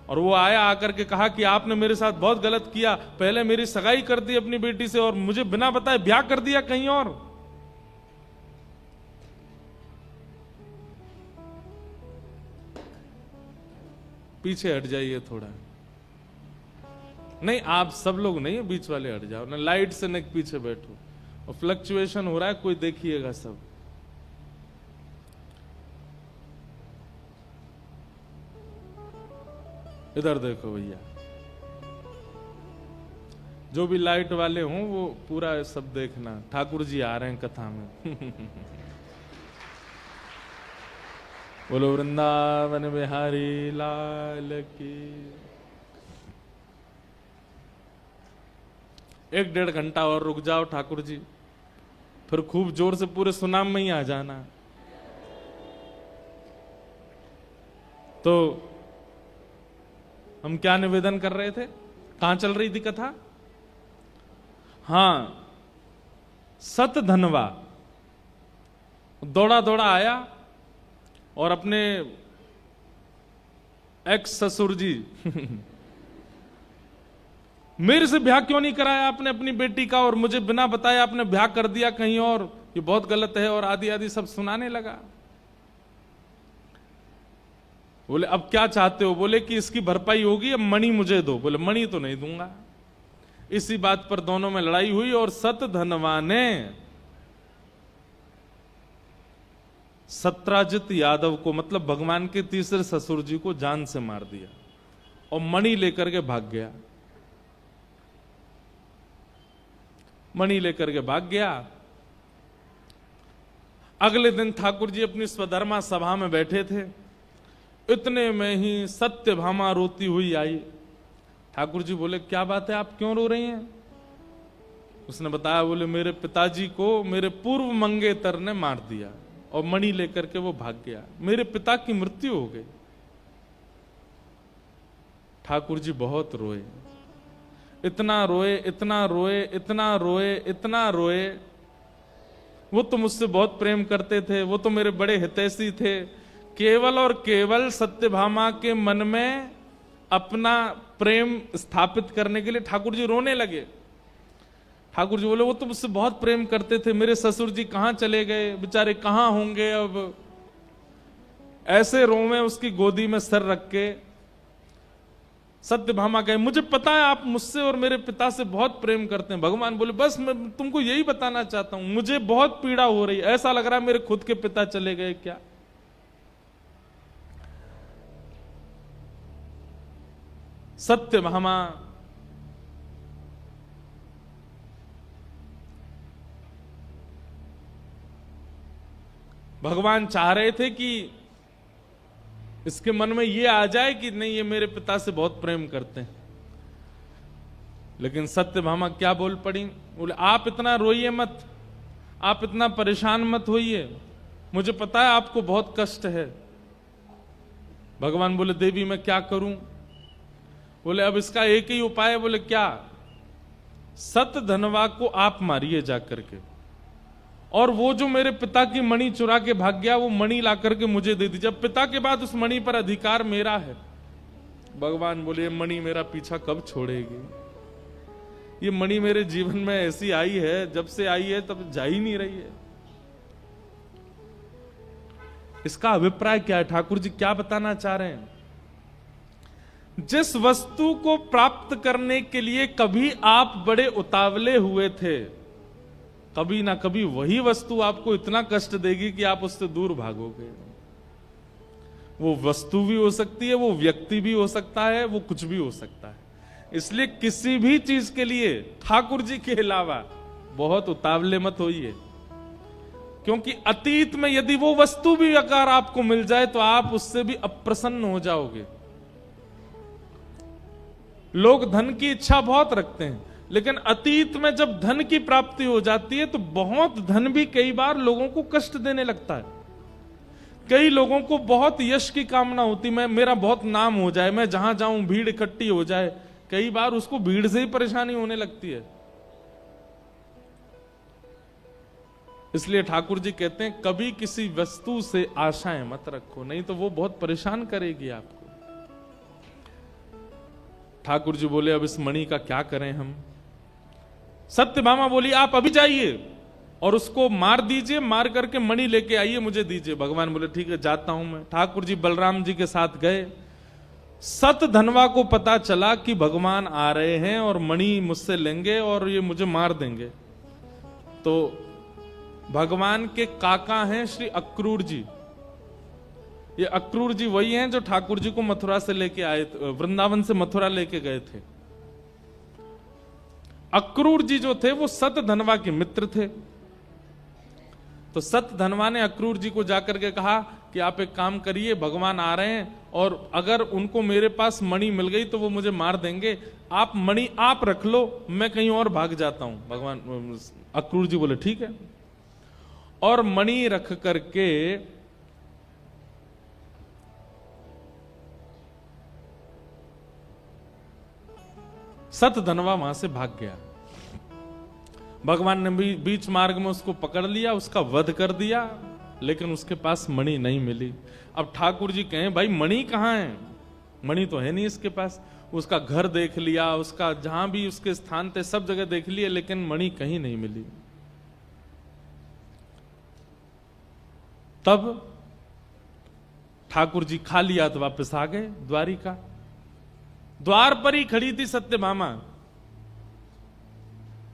और वो आया, आकर के कहा कि आपने मेरे साथ बहुत गलत किया, पहले मेरी सगाई कर दी अपनी बेटी से और मुझे बिना बताए ब्याह कर दिया कहीं और। पीछे हट जाइए थोड़ा। नहीं आप सब लोग नहीं, बीच वाले हट जाओ ना, लाइट से न पीछे बैठो। और फ्लक्चुएशन हो रहा है, कोई देखिएगा सब। इधर देखो भैया, जो भी लाइट वाले हों वो पूरा सब देखना। ठाकुर जी आ रहे हैं कथा में। बोलो वृंदावन बिहारी लाल की। 1-1.5 घंटा और रुक जाओ ठाकुर जी, फिर खूब जोर से पूरे सुनाम में ही आ जाना। तो हम क्या निवेदन कर रहे थे, कहां चल रही थी कथा? हां, सतधनवा दौड़ा दौड़ा आया और अपने एक्स ससुर जी मेरे से ब्याह क्यों नहीं कराया आपने अपनी बेटी का, और मुझे बिना बताए आपने ब्याह कर दिया कहीं और, ये बहुत गलत है, और आदि आदि सब सुनाने लगा। बोले अब क्या चाहते हो? बोले कि इसकी भरपाई होगी, अब मणि मुझे दो। बोले मणि तो नहीं दूंगा। इसी बात पर दोनों में लड़ाई हुई और सतधनवा ने सत्राजित यादव को, मतलब भगवान के तीसरे ससुर जी को, जान से मार दिया और मणि लेकर के भाग गया। मणि लेकर के भाग गया। अगले दिन ठाकुर जी अपनी स्वधर्मा सभा में बैठे थे, इतने में ही सत्यभामा रोती हुई आई। ठाकुर जी बोले क्या बात है, आप क्यों रो रही हैं? उसने बताया, बोले मेरे पिताजी को मेरे पूर्व मंगेतर ने मार दिया और मणि लेकर के वो भाग गया, मेरे पिता की मृत्यु हो गई। ठाकुर जी बहुत रोए, इतना रोए, इतना रोए, इतना रोए, इतना रोए। वो तो मुझसे बहुत प्रेम करते थे, वो तो मेरे बड़े हितैषी थे। केवल और केवल सत्यभामा के मन में अपना प्रेम स्थापित करने के लिए ठाकुर जी रोने लगे। ठाकुर जी बोले वो तो मुझसे बहुत प्रेम करते थे, मेरे ससुर जी कहां चले गए, बेचारे कहां होंगे अब। ऐसे रोवे उसकी गोदी में सर रख के। सत्यभामा कहे मुझे पता है आप मुझसे और मेरे पिता से बहुत प्रेम करते हैं। भगवान बोले बस मैं तुमको यही बताना चाहता हूं, मुझे बहुत पीड़ा हो रही है, ऐसा लग रहा है मेरे खुद के पिता चले गए क्या। सत्यभामा भगवान चाह रहे थे कि इसके मन में ये आ जाए कि नहीं, ये मेरे पिता से बहुत प्रेम करते हैं। लेकिन सत्यभामा क्या बोल पड़ी, बोले आप इतना रोइए मत, आप इतना परेशान मत होइए, मुझे पता है आपको बहुत कष्ट है। भगवान बोले देवी मैं क्या करूं? बोले अब इसका एक ही उपाय है। बोले क्या? सतधनवा को आप मारिए जा करके, और वो जो मेरे पिता की मणि चुरा के भाग गया वो मणि ला करके मुझे दे दीजिए। अब पिता के बाद उस मणि पर अधिकार मेरा है। भगवान बोले मणि मेरा पीछा कब छोड़ेगी? ये मणि मेरे जीवन में ऐसी आई है, जब से आई है तब जा ही नहीं रही है। इसका अभिप्राय क्या है? ठाकुर जी क्या बताना चाह रहे हैं? जिस वस्तु को प्राप्त करने के लिए कभी आप बड़े उतावले हुए थे, कभी ना कभी वही वस्तु आपको इतना कष्ट देगी कि आप उससे दूर भागोगे। वो वस्तु भी हो सकती है, वो व्यक्ति भी हो सकता है, वो कुछ भी हो सकता है। इसलिए किसी भी चीज के लिए ठाकुर जी के अलावा बहुत उतावले मत होइए, क्योंकि अतीत में यदि वो वस्तु भी अगर आपको मिल जाए तो आप उससे भी अप्रसन्न हो जाओगे। लोग धन की इच्छा बहुत रखते हैं, लेकिन अतीत में जब धन की प्राप्ति हो जाती है तो बहुत धन भी कई बार लोगों को कष्ट देने लगता है। कई लोगों को बहुत यश की कामना होती, मैं मेरा बहुत नाम हो जाए, मैं जहां जाऊं भीड़ इकट्ठी हो जाए। कई बार उसको भीड़ से ही परेशानी होने लगती है। इसलिए ठाकुर जी कहते हैं कभी किसी वस्तु से आशाएं मत रखो, नहीं तो वो बहुत परेशान करेगी आपको। ठाकुर जी बोले अब इस मणि का क्या करें हम? सत्यभामा बोली आप अभी जाइए और उसको मार दीजिए, मार करके मणि लेके आइए, मुझे दीजिए। भगवान बोले ठीक है जाता हूं मैं। ठाकुर जी बलराम जी के साथ गए। सतधनवा को पता चला कि भगवान आ रहे हैं और मणि मुझसे लेंगे और ये मुझे मार देंगे। तो भगवान के काका हैं श्री अक्रूर जी। ये अक्रूर जी वही हैं जो ठाकुर जी को मथुरा से लेके आए, वृंदावन से मथुरा लेके गए थे। अक्रूर जी जो थे वो सतधनवा के मित्र थे। तो सतधनवा ने अक्रूर जी को जाकर के कहा कि आप एक काम करिए, भगवान आ रहे हैं और अगर उनको मेरे पास मणि मिल गई तो वो मुझे मार देंगे, आप मणि आप रख लो, मैं कहीं और भाग जाता हूं। भगवान अक्रूर जी बोले ठीक है, और मणि रख करके सतधनवा वहां से भाग गया। भगवान ने बीच मार्ग में उसको पकड़ लिया, उसका वध कर दिया, लेकिन उसके पास मणि नहीं मिली। अब ठाकुर जी कहें भाई मणि कहां है? मणि तो है नहीं इसके पास। उसका घर देख लिया, उसका जहां भी उसके स्थान थे सब जगह देख लिए, लेकिन मणि कहीं नहीं मिली। तब ठाकुर जी खाली हाथ वापस आ गए द्वारिका। द्वार पर ही खड़ी थी सत्यभामा।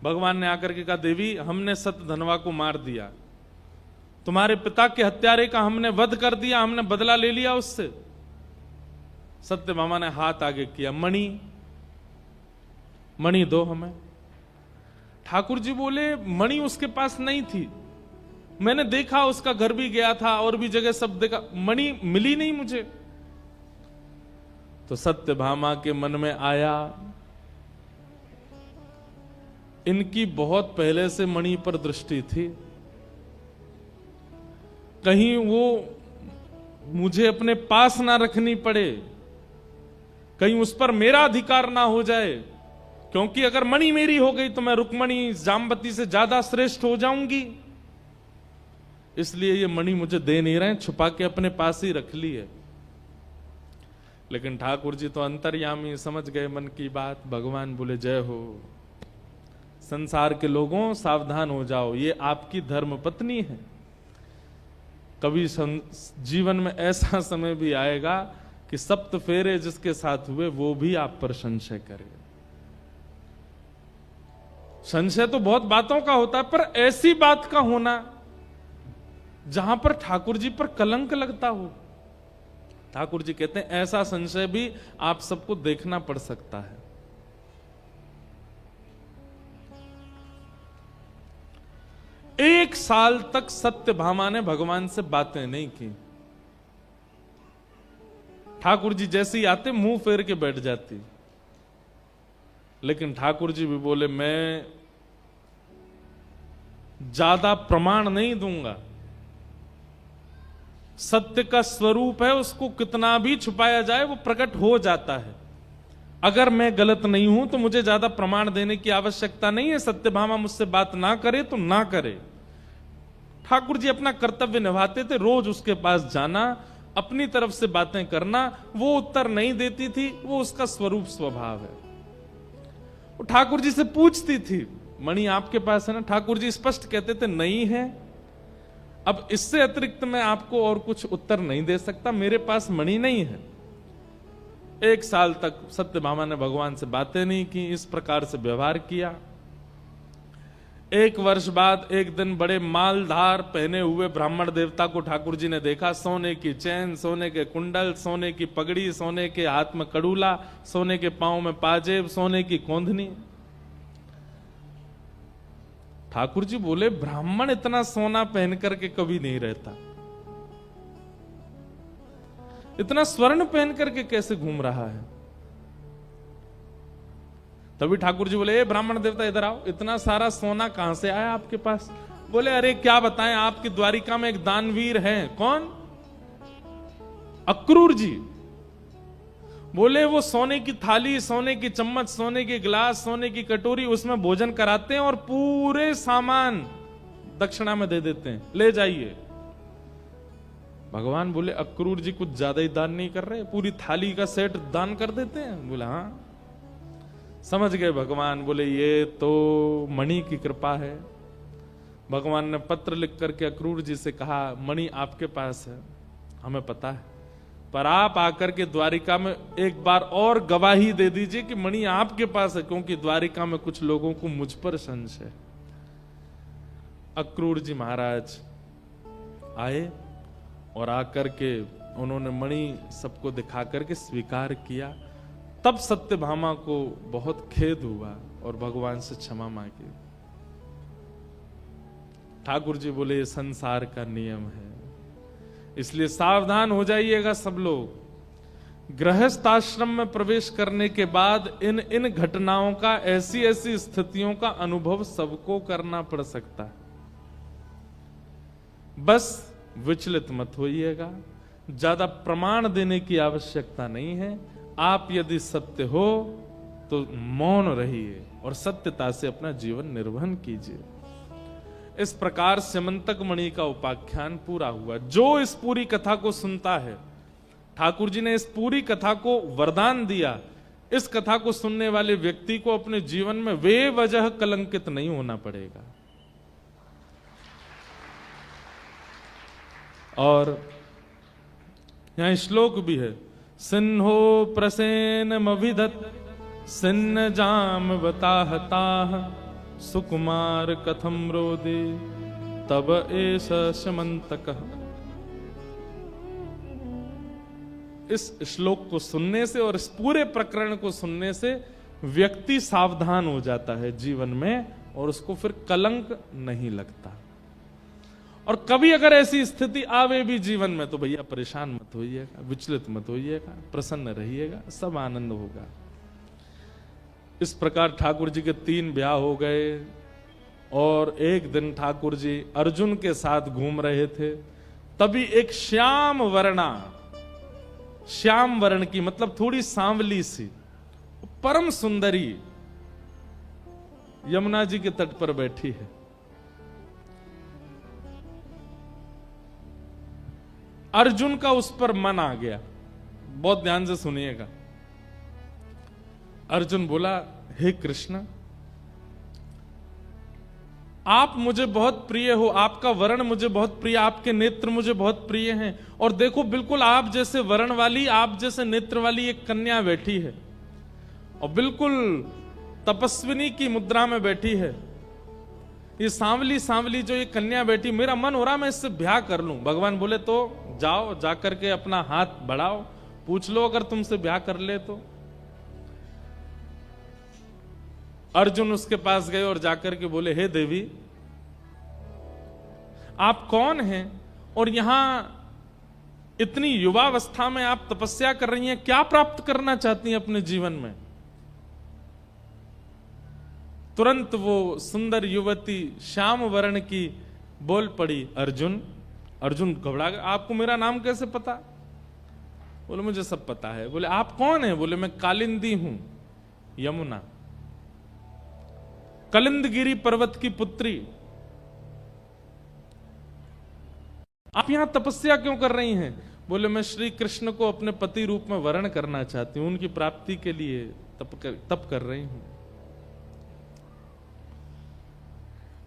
भगवान ने आकर के कहा देवी हमने सतधनवा को मार दिया, तुम्हारे पिता के हत्यारे का हमने वध कर दिया, हमने बदला ले लिया उससे। सत्यभामा ने हाथ आगे किया, मणि मणि दो हमें। ठाकुर जी बोले मणि उसके पास नहीं थी, मैंने देखा, उसका घर भी गया था और भी जगह सब देखा, मणि मिली नहीं मुझे। तो सत्यभामा के मन में आया इनकी बहुत पहले से मणि पर दृष्टि थी, कहीं वो मुझे अपने पास ना रखनी पड़े, कहीं उस पर मेरा अधिकार ना हो जाए, क्योंकि अगर मणि मेरी हो गई तो मैं रुक्मणी जाम्बती से ज्यादा श्रेष्ठ हो जाऊंगी। इसलिए ये मणि मुझे दे नहीं रहे, छुपा के अपने पास ही रख ली है। लेकिन ठाकुर जी तो अंतर्यामी, समझ गए मन की बात। भगवान बोले जय हो, संसार के लोगों सावधान हो जाओ, ये आपकी धर्म पत्नी है। कभी जीवन में ऐसा समय भी आएगा कि सप्त फेरे जिसके साथ हुए वो भी आप पर संशय करे। संशय तो बहुत बातों का होता है, पर ऐसी बात का होना जहां पर ठाकुर जी पर कलंक लगता हो। ठाकुर जी कहते हैं ऐसा संशय भी आप सबको देखना पड़ सकता है। एक साल तक सत्यभामा ने भगवान से बातें नहीं की। ठाकुर जी जैसे ही आते मुंह फेर के बैठ जाती, लेकिन ठाकुर जी भी बोले मैं ज्यादा प्रमाण नहीं दूंगा। सत्य का स्वरूप है, उसको कितना भी छुपाया जाए वो प्रकट हो जाता है। अगर मैं गलत नहीं हूं तो मुझे ज्यादा प्रमाण देने की आवश्यकता नहीं है। सत्यभामा मुझसे बात ना करे तो ना करे। ठाकुर जी अपना कर्तव्य निभाते थे, रोज उसके पास जाना, अपनी तरफ से बातें करना। वो उत्तर नहीं देती थी, वो उसका स्वरूप स्वभाव है। वो ठाकुर जी से पूछती थी मणि आपके पास है ना? ठाकुर जी स्पष्ट कहते थे नहीं है। अब इससे अतिरिक्त मैं आपको और कुछ उत्तर नहीं दे सकता, मेरे पास मणि नहीं है। एक साल तक सत्यभामा ने भगवान से बातें नहीं की, इस प्रकार से व्यवहार किया। एक वर्ष बाद एक दिन बड़े मालधार पहने हुए ब्राह्मण देवता को ठाकुर जी ने देखा। सोने की चैन, सोने के कुंडल, सोने की पगड़ी, सोने के हाथ में कड़ूला, सोने के पांव में पाजेब, सोने की कोंधनी। ठाकुर जी बोले ब्राह्मण इतना सोना पहन करके कभी नहीं रहता, इतना स्वर्ण पहन करके कैसे घूम रहा है? तभी ठाकुर जी बोले ए ब्राह्मण देवता इधर आओ, इतना सारा सोना कहां से आया आपके पास? बोले अरे क्या बताएं, आपकी द्वारिका में एक दानवीर है। कौन? अक्रूर जी। बोले वो सोने की थाली, सोने की चम्मच, सोने की गिलास, सोने की कटोरी, उसमें भोजन कराते हैं और पूरे सामान दक्षिणा में दे देते हैं, ले जाइए। भगवान बोले अक्रूर जी कुछ ज्यादा ही दान नहीं कर रहे, पूरी थाली का सेट दान कर देते हैं? बोला हाँ। समझ गए भगवान, बोले ये तो मणि की कृपा है। भगवान ने पत्र लिख करके अक्रूर जी से कहा मणि आपके पास है, हमें पता है, पर आप आकर के द्वारिका में एक बार और गवाही दे दीजिए कि मणि आपके पास है, क्योंकि द्वारिका में कुछ लोगों को मुझ पर संशय है। अक्रूर जी महाराज आए और आकर के उन्होंने मणि सबको दिखा करके स्वीकार किया। तब सत्यभामा को बहुत खेद हुआ और भगवान से क्षमा मांगी। ठाकुर जी बोले ये संसार का नियम है, इसलिए सावधान हो जाइएगा सब लोग। गृहस्थ आश्रम में प्रवेश करने के बाद इन इन घटनाओं का, ऐसी ऐसी स्थितियों का अनुभव सबको करना पड़ सकता है। बस विचलित मत होइएगा, ज्यादा प्रमाण देने की आवश्यकता नहीं है। आप यदि सत्य हो तो मौन रहिए और सत्यता से अपना जीवन निर्वहन कीजिए। इस प्रकार स्यमंतक मणि का उपाख्यान पूरा हुआ। जो इस पूरी कथा को सुनता है, ठाकुर जी ने इस पूरी कथा को वरदान दिया, इस कथा को सुनने वाले व्यक्ति को अपने जीवन में बेवजह कलंकित नहीं होना पड़ेगा। और यहां श्लोक भी है, सिन्हो प्रसेनमभिदत् सिन्न जाम बताहताह सुकुमार कथम रोदे तब एष स्यमंतकः। इस श्लोक को सुनने से और इस पूरे प्रकरण को सुनने से व्यक्ति सावधान हो जाता है जीवन में और उसको फिर कलंक नहीं लगता। और कभी अगर ऐसी स्थिति आवे भी जीवन में तो भैया परेशान मत होइएगा, विचलित मत होइएगा, प्रसन्न रहिएगा, सब आनंद होगा। इस प्रकार ठाकुर जी के 3 ब्याह हो गए और एक दिन ठाकुर जी अर्जुन के साथ घूम रहे थे, तभी एक श्याम वर्ण की मतलब थोड़ी सांवली सी परम सुंदरी यमुना जी के तट पर बैठी है। अर्जुन का उस पर मन आ गया। बहुत ध्यान से सुनिएगा। अर्जुन बोला हे कृष्ण, आप मुझे बहुत प्रिय हो, आपका वर्ण मुझे बहुत प्रिय, आपके नेत्र मुझे बहुत प्रिय हैं। और देखो बिल्कुल आप जैसे वर्ण वाली, आप जैसे नेत्र वाली एक कन्या बैठी है और बिल्कुल तपस्विनी की मुद्रा में बैठी है। ये सांवली सांवली जो ये कन्या बैठी, मेरा मन हो रहा मैं इससे ब्याह कर लूं। भगवान बोले तो जाओ, जाकर के अपना हाथ बढ़ाओ, पूछ लो अगर तुमसे ब्याह कर ले तो। अर्जुन उसके पास गए और जाकर के बोले, हे देवी, आप कौन हैं और यहां इतनी युवावस्था में आप तपस्या कर रही हैं, क्या प्राप्त करना चाहती हैं अपने जीवन में? तुरंत वो सुंदर युवती श्याम वर्ण की बोल पड़ी, अर्जुन। अर्जुन घबरा गया, आपको मेरा नाम कैसे पता? बोले, मुझे सब पता है। बोले, आप कौन हैं? बोले, मैं कालिंदी हूं, यमुना, कलिंदगिरी पर्वत की पुत्री। आप यहां तपस्या क्यों कर रही हैं? बोले, मैं श्री कृष्ण को अपने पति रूप में वर्ण करना चाहती हूं, उनकी प्राप्ति के लिए तप कर रही हूं।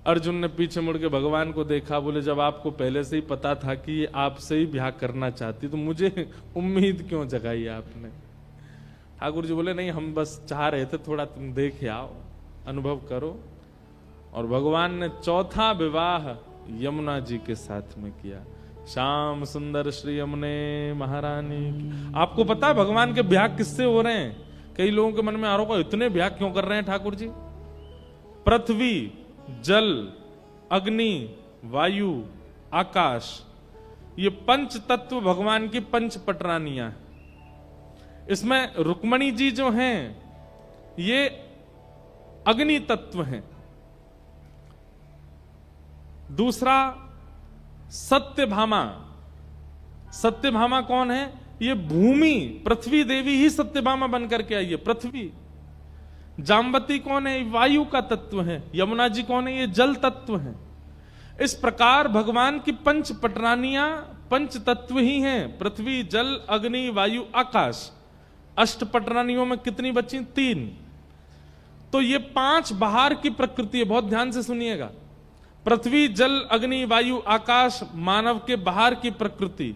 अर्जुन ने पीछे मुड़ के भगवान को देखा, बोले, जब आपको पहले से ही पता था कि ये आपसे ही ब्याह करना चाहती, तो मुझे उम्मीद क्यों जगाई आपने? ठाकुर जी बोले, नहीं, हम बस चाह रहे थे थोड़ा तुम देख आओ, अनुभव करो। और भगवान ने चौथा विवाह यमुना जी के साथ में किया। श्याम सुंदर श्री यमुने महारानी। आपको पता है भगवान के ब्याह किससे हो रहे हैं? कई लोगों के मन में आरोप है, इतने ब्याह क्यों कर रहे हैं ठाकुर जी? पृथ्वी, जल, अग्नि, वायु, आकाश, ये पंच तत्व भगवान की पंच पटरानियां। इसमें रुक्मणी जी जो हैं ये अग्नि तत्व हैं। दूसरा सत्यभामा। सत्यभामा कौन है? ये भूमि, पृथ्वी देवी ही सत्यभामा बनकर के आई है, पृथ्वी। जाम्बती कौन है? वायु का तत्व है। यमुना जी कौन है? ये जल तत्व है। इस प्रकार भगवान की पंच पटरानियां पंच तत्व ही हैं, पृथ्वी, जल, अग्नि, वायु, आकाश। अष्ट पटरानियों में कितनी बची? 3। तो ये 5 बाहर की प्रकृति है, बहुत ध्यान से सुनिएगा। पृथ्वी, जल, अग्नि, वायु, आकाश मानव के बाहर की प्रकृति,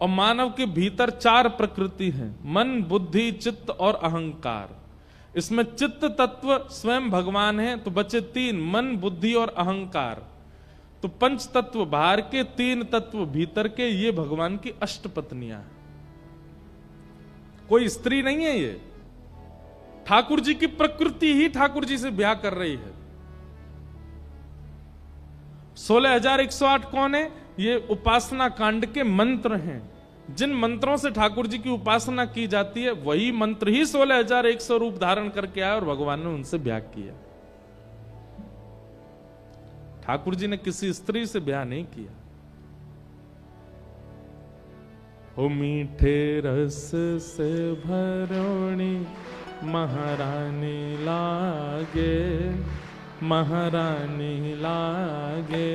और मानव के भीतर 4 प्रकृति हैं, मन, बुद्धि, चित्त और अहंकार। इसमें चित्त तत्व स्वयं भगवान है, तो बचे 3, मन, बुद्धि और अहंकार। तो पंच तत्व बाहर के, 3 तत्व भीतर के, ये भगवान की अष्टपत्नियां हैं। कोई स्त्री नहीं है ये, ठाकुर जी की प्रकृति ही ठाकुर जी से ब्याह कर रही है। 16,108 कौन है? ये उपासना कांड के मंत्र हैं। जिन मंत्रों से ठाकुर जी की उपासना की जाती है, वही मंत्र ही 16,100 रूप धारण करके आए और भगवान ने उनसे ब्याह किया। ठाकुर जी ने किसी स्त्री से ब्याह नहीं किया। हो मीठे रस से भरोणी महारानी लागे, महारानी लागे,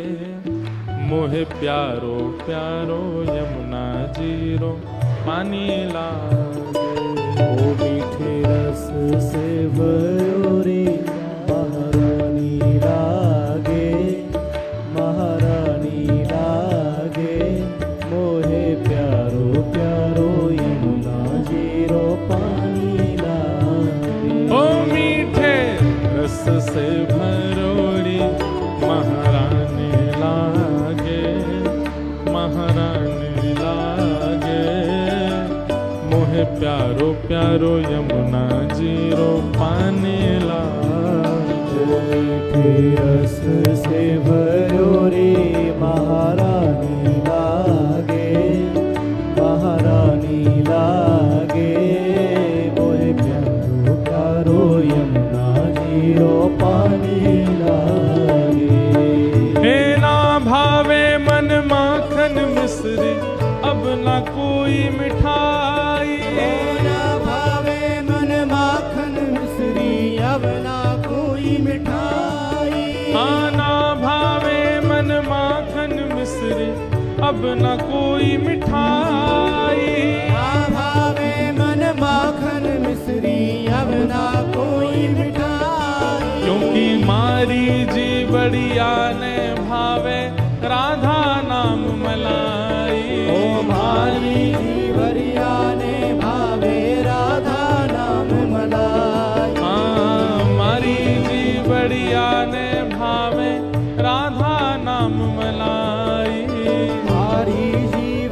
मोहे प्यारो प्यारो यमुना जीरो पानी लागे। ओ मीठे रस से भरोरी महारानी लागे, महारानी लागे, मोहे प्यारो प्यारो यमुना जीरो पानी लागे। ओ मीठे रस से भरोड़ी महारानी लागे, महारानी लागे, मोहे प्यारो प्यारो यमुना जीरो पानी लागे। मीठे रस से भरोरी महारानी लागे, महारानी लागे, मोहे प्यारो प्यारो यमुना जीरो पानी लागे। हे ना भावे मन माखन मिश्री, अब ना कोई मिठाई। ना भावे मन माखन मिश्री, अब ना कोई मिठाई। हाँ, ना भावे मन माखन मिश्री, अब ना कोई मिठाई। ना भावे मन माखन मिश्री, अब ना कोई मिठाई। क्योंकि मारी जी बढ़िया ने भावे राधा नाम मलाई। ओ मारी जी बढ़िया ने भावे राधा नाम मलाई। हाँ, मारी जी बढ़िया ने भावे राधा नाम मलाई। मारी जी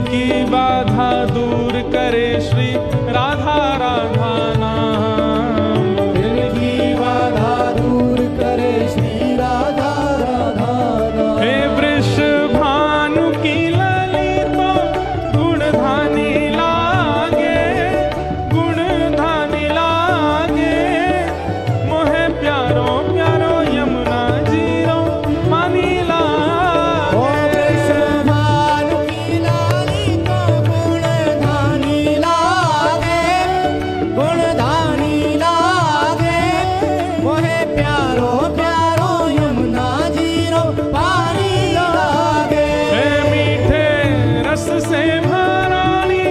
की बाधा दूर करे श्री राधा राधा नाम। दिल की बाधा दूर करे श्री राधा राधा नाम। हे वृषभानु की ललितो गुणधानी लागे, गुणधानी लागे, मोहे प्यारो प्यारो यमुना जीरो मानी ओ वृषभानु की ललितो गुणधानी लागे, गुणधानी लागे, मोहे प्यारो प्यारो यमुना जीरो पानी लागे। हे मीठे रस से महारानी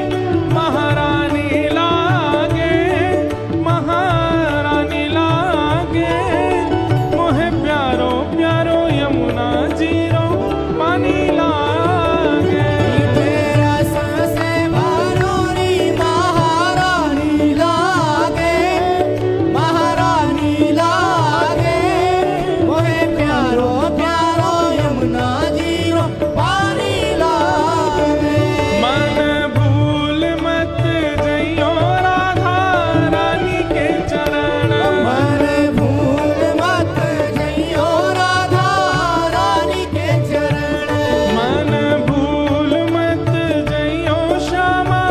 महारानी लागे, महारानी लागे, मोहे प्यारो प्यारो यमुना जीरो पानी लागे। तेरा से महारानी महारानी लागे, महारानी लागे, मोहे प्यारो प्यारो यमुना जीरो पानी लागे। मन भूल मत जइयो राधा रानी के चरण, मन भूल मत जइयो राधा रानी के चरण। मन भूल मत जइयो श्यामा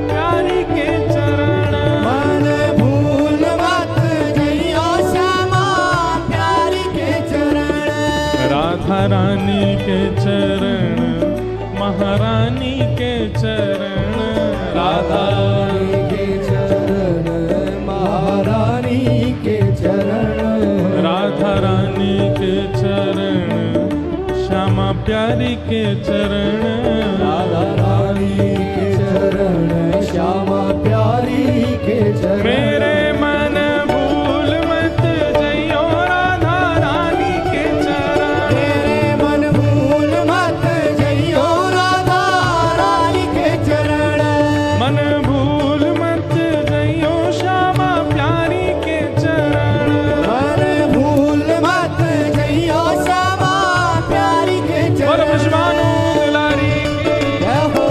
प्यारी के चरण। मन भूल मत जइयो श्यामा प्यारी के चरण। राधा रानी के चरण, महारानी के चरण, राधा रानी के चरण, महारानी के चरण। राधा रानी के चरण, श्यामा प्यारी के चरण। राधा रानी के चरण, श्यामा प्यारी के चरण। मेरे मन भूल मत जइयो राधा रानी के चरण। तेरे मन भूल मत जइयो राधा रानी के चरण। मन भूल मत जइयो श्यामा प्यारी के चरण। मन भूल मत जइयो श्यामा प्यारी के और चरण। वृषभानु दुलारी की जय हो।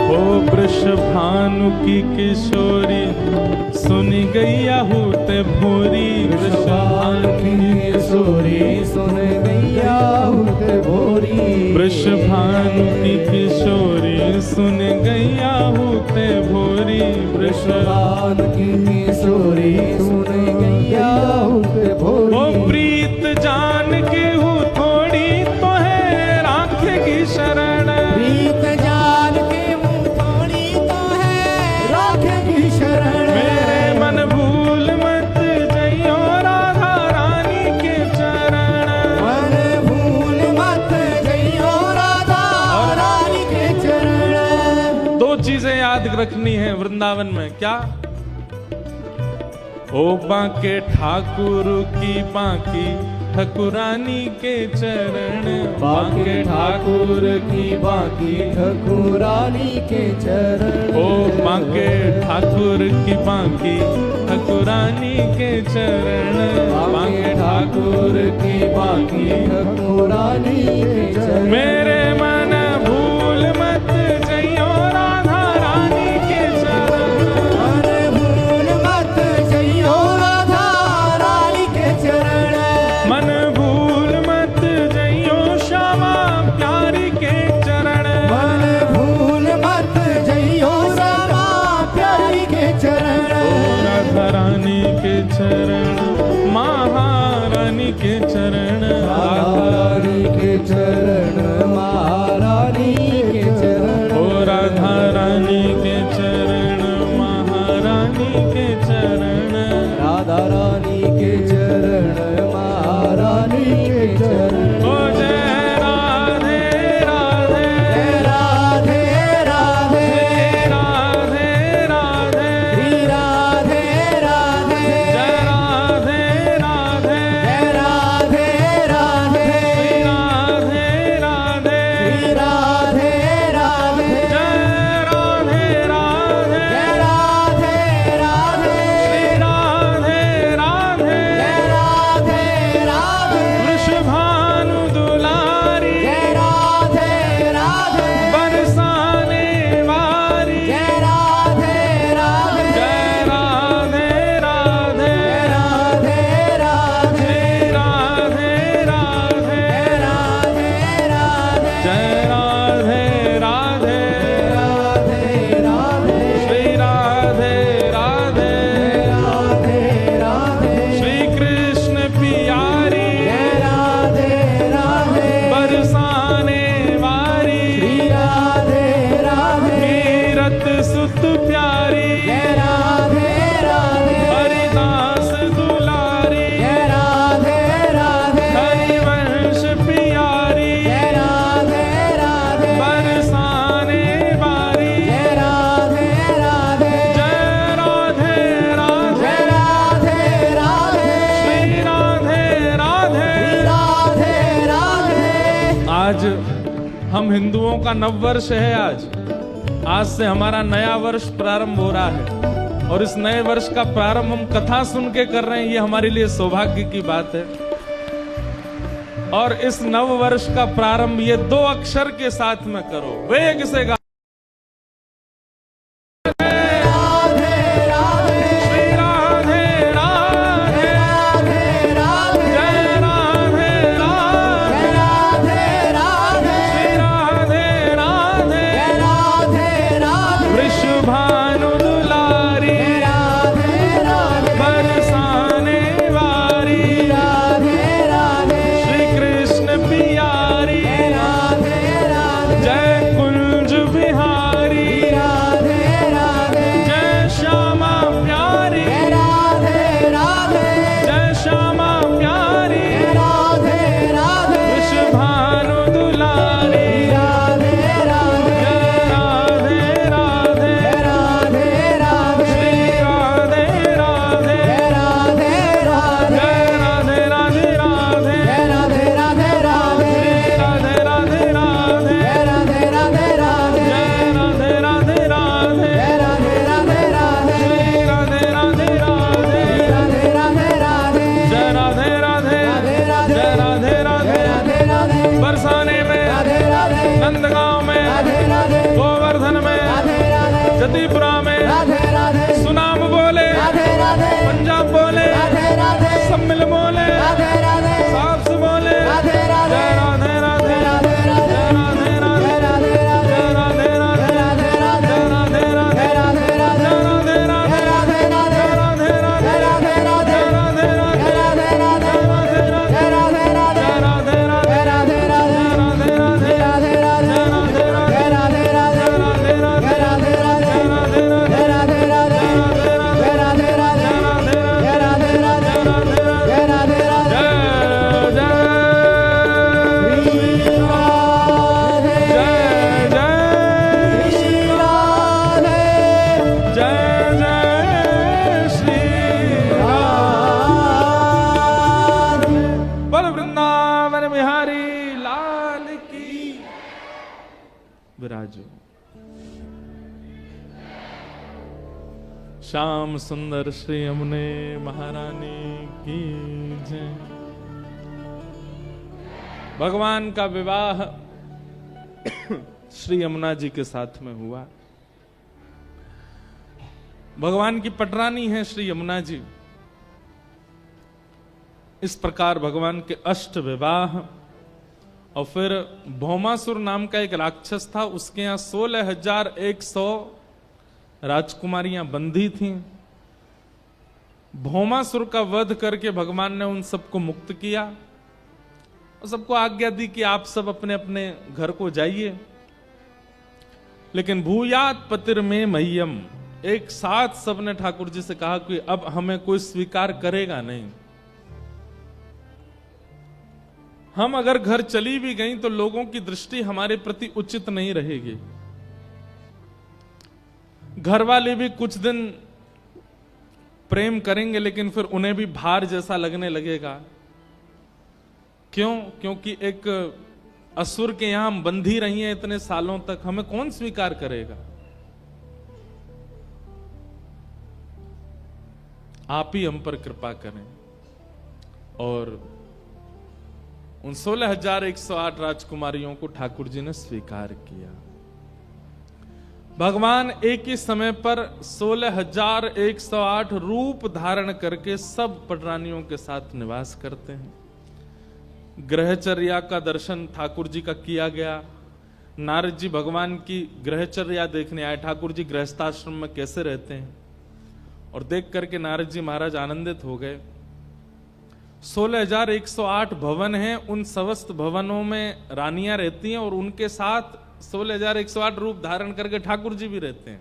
ओ वृषभानु की किशोरी सुनी गैया होते भोरी। वृषभानु की किशोरी सुन गैया होते भोरी। वृषभानु की किशोरी सुन गैया होते भोरी। वृषभानु की किशोरी सुन गैया होते ओ भोरी। प्रीत जान के हूँ थोड़ी तो है राखेगी शरण। प्रीत जान के मुँह थोड़ी तो है राखेगी शरण। मेरे मन भूल मत जइयो राधा रानी के चरण। मन भूल मत जइयो राधा रानी के चरण। दो चीजें याद रखनी है वृंदावन में, क्या? ओ बांके ठाकुर की बांकी ठकुरानी के चरण। बांके ठाकुर की बांकी ठकुरानी के चरण। ओ बांके ठाकुर की बांकी ठकुरानी के चरण। बांके ठाकुर की बांकी ठकुरानी के चरण। मेरे मन भूल मत जइयो राधा रानी के चरण। मन भूल मत जइयो राधा रानी के चरण। मन भूल मत जइयो श्यामा प्यारी के चरण। मन भूल मत जइयो श्यामा प्यारी के चरण। राधा रानी के चरण, महारानी के चरण। राधा रानी के चरण, आज हम हिंदुओं का नववर्ष है। आज से हमारा नया वर्ष प्रारंभ हो रहा है और इस नए वर्ष का प्रारंभ हम कथा सुन के कर रहे हैं। ये हमारे लिए सौभाग्य की बात है। और इस नव वर्ष का प्रारंभ ये 2 अक्षर के साथ में करो। वेग से गा श्याम सुंदर श्री यमुने महारानी की जय। भगवान का विवाह श्री यमुना जी के साथ में हुआ। भगवान की पटरानी है श्री यमुना जी। इस प्रकार भगवान के 8 विवाह। और फिर भौमासुर नाम का एक राक्षस था, उसके यहां 16,100 राजकुमारियां बंधी थीं। भौमासुर का वध करके भगवान ने उन सबको मुक्त किया और सबको आज्ञा दी कि आप सब अपने अपने घर को जाइए। लेकिन भूयात पतिर में मह्यम, एक साथ सबने ठाकुर जी से कहा कि अब हमें कोई स्वीकार करेगा नहीं। हम अगर घर चली भी गई तो लोगों की दृष्टि हमारे प्रति उचित नहीं रहेगी। घर वाले भी कुछ दिन प्रेम करेंगे लेकिन फिर उन्हें भी भार जैसा लगने लगेगा। क्यों? क्योंकि एक असुर के यहां हम बंधी रही हैं इतने सालों तक, हमें कौन स्वीकार करेगा? आप ही हम पर कृपा करें। और उन 16,108 राजकुमारियों को ठाकुर जी ने स्वीकार किया। भगवान एक ही समय पर 16,108 रूप धारण करके सब पटरानियों के साथ निवास करते हैं। ग्रहचर्या का दर्शन ठाकुर जी का किया गया। नारद जी भगवान की ग्रहचर्या देखने आए, ठाकुर जी गृहस्थाश्रम में कैसे रहते हैं, और देख करके नारद जी महाराज आनंदित हो गए। 16,108 भवन हैं, उन समस्त भवनों में रानियां रहती हैं और उनके साथ 16,108 रूप धारण करके ठाकुर जी भी रहते हैं।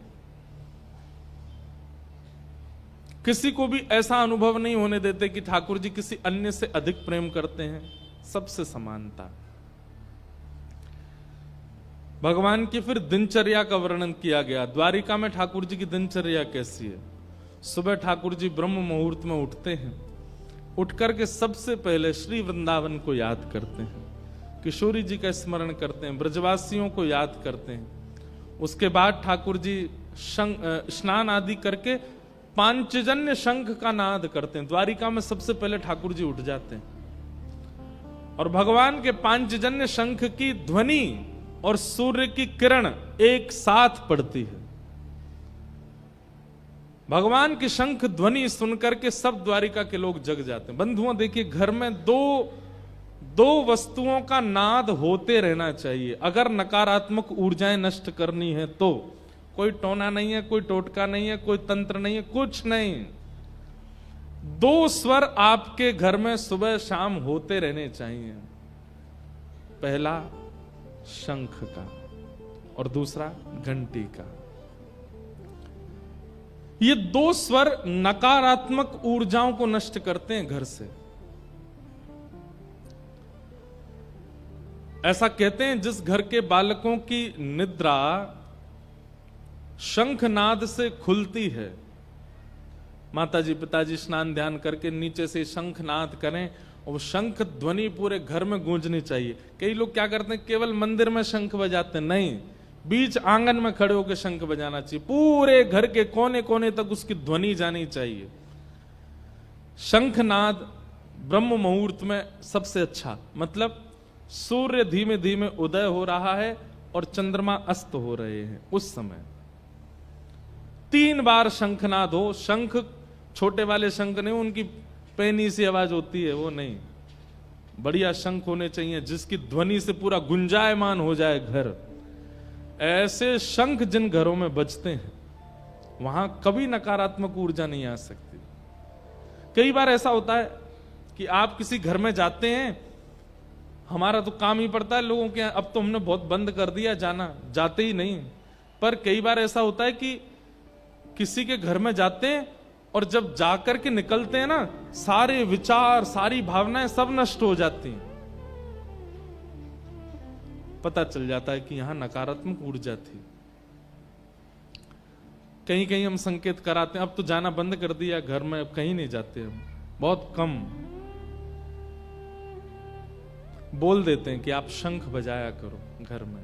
किसी को भी ऐसा अनुभव नहीं होने देते कि ठाकुर जी किसी अन्य से अधिक प्रेम करते हैं, सबसे समानता। भगवान की फिर दिनचर्या का वर्णन किया गया। द्वारिका में ठाकुर जी की दिनचर्या कैसी है? सुबह ठाकुर जी ब्रह्म मुहूर्त में उठते हैं, उठ करके सबसे पहले श्री वृंदावन को याद करते हैं किशोरी जी का स्मरण करते हैं, ब्रजवासियों को याद करते हैं। उसके बाद ठाकुर जी स्नान आदि करके पांचजन्य शंख का नाद करते हैं। द्वारिका में सबसे पहले ठाकुर जी उठ जाते हैं और भगवान के पांचजन्य शंख की ध्वनि और सूर्य की किरण एक साथ पड़ती है। भगवान की शंख ध्वनि सुनकर के सब द्वारिका के लोग जग जाते हैं। बंधुओं देखिए, घर में दो वस्तुओं का नाद होते रहना चाहिए। अगर नकारात्मक ऊर्जाएं नष्ट करनी है तो कोई टोना नहीं है, कोई टोटका नहीं है, कोई तंत्र नहीं है, कुछ नहीं। दो स्वर आपके घर में सुबह शाम होते रहने चाहिए। पहला शंख का और दूसरा घंटी का। ये दो स्वर नकारात्मक ऊर्जाओं को नष्ट करते हैं घर से। ऐसा कहते हैं, जिस घर के बालकों की निद्रा शंखनाद से खुलती है, माताजी पिताजी स्नान ध्यान करके नीचे से शंखनाद करें और शंख ध्वनि पूरे घर में गूंजनी चाहिए। कई लोग क्या करते हैं, केवल मंदिर में शंख बजाते हैं। नहीं, बीच आंगन में खड़े होकर शंख बजाना चाहिए। पूरे घर के कोने कोने तक उसकी ध्वनि जानी चाहिए। शंखनाद ब्रह्म मुहूर्त में सबसे अच्छा, मतलब सूर्य धीमे धीमे उदय हो रहा है और चंद्रमा अस्त हो रहे हैं, उस समय 3 बार शंखनाद हो। शंख छोटे वाले शंख नहीं, उनकी पैनी सी आवाज होती है, वो नहीं। बढ़िया शंख होने चाहिए जिसकी ध्वनि से पूरा गुंजायमान हो जाए घर। ऐसे शंख जिन घरों में बजते हैं वहां कभी नकारात्मक ऊर्जा नहीं आ सकती। कई बार ऐसा होता है कि आप किसी घर में जाते हैं, हमारा तो काम ही पड़ता है लोगों के, अब तो हमने बहुत बंद कर दिया जाना, जाते ही नहीं। पर कई बार ऐसा होता है कि किसी के घर में जाते हैं और जब जाकर के निकलते हैं ना, सारे विचार सारी भावनाएं सब नष्ट हो जाती हैं। पता चल जाता है कि यहां नकारात्मक ऊर्जा थी। कहीं कहीं हम संकेत कराते हैं, अब तो जाना बंद कर दिया घर में, अब कहीं नहीं जाते हम, बहुत कम बोल देते हैं कि आप शंख बजाया करो घर में।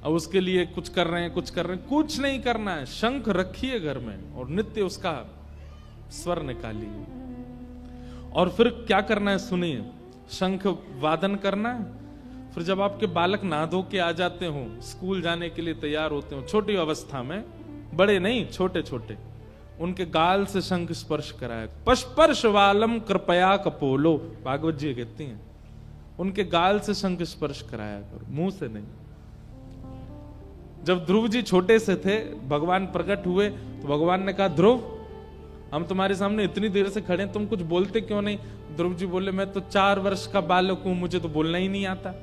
अब उसके लिए कुछ कर रहे हैं, कुछ नहीं करना है। शंख रखिए घर में और नित्य उसका स्वर निकालिए। और फिर क्या करना है सुनिए, शंख वादन करना है। फिर जब आपके बालक नहा धो के आ जाते हो, स्कूल जाने के लिए तैयार होते हो, छोटी अवस्था में, बड़े नहीं, छोटे छोटे, उनके गाल से शंख स्पर्श कराया। पस्पर्श वालम कृपया कपोलो, भागवत जी कहती हैं, उनके गाल से शंख स्पर्श कराया करो, मुंह से नहीं। जब ध्रुव जी छोटे से थे, भगवान प्रकट हुए तो भगवान ने कहा, ध्रुव हम तुम्हारे सामने इतनी देर से खड़े हैं, तुम कुछ बोलते क्यों नहीं? ध्रुव जी बोले, मैं तो 4 वर्ष का बालक हूं, मुझे तो बोलना ही नहीं आता,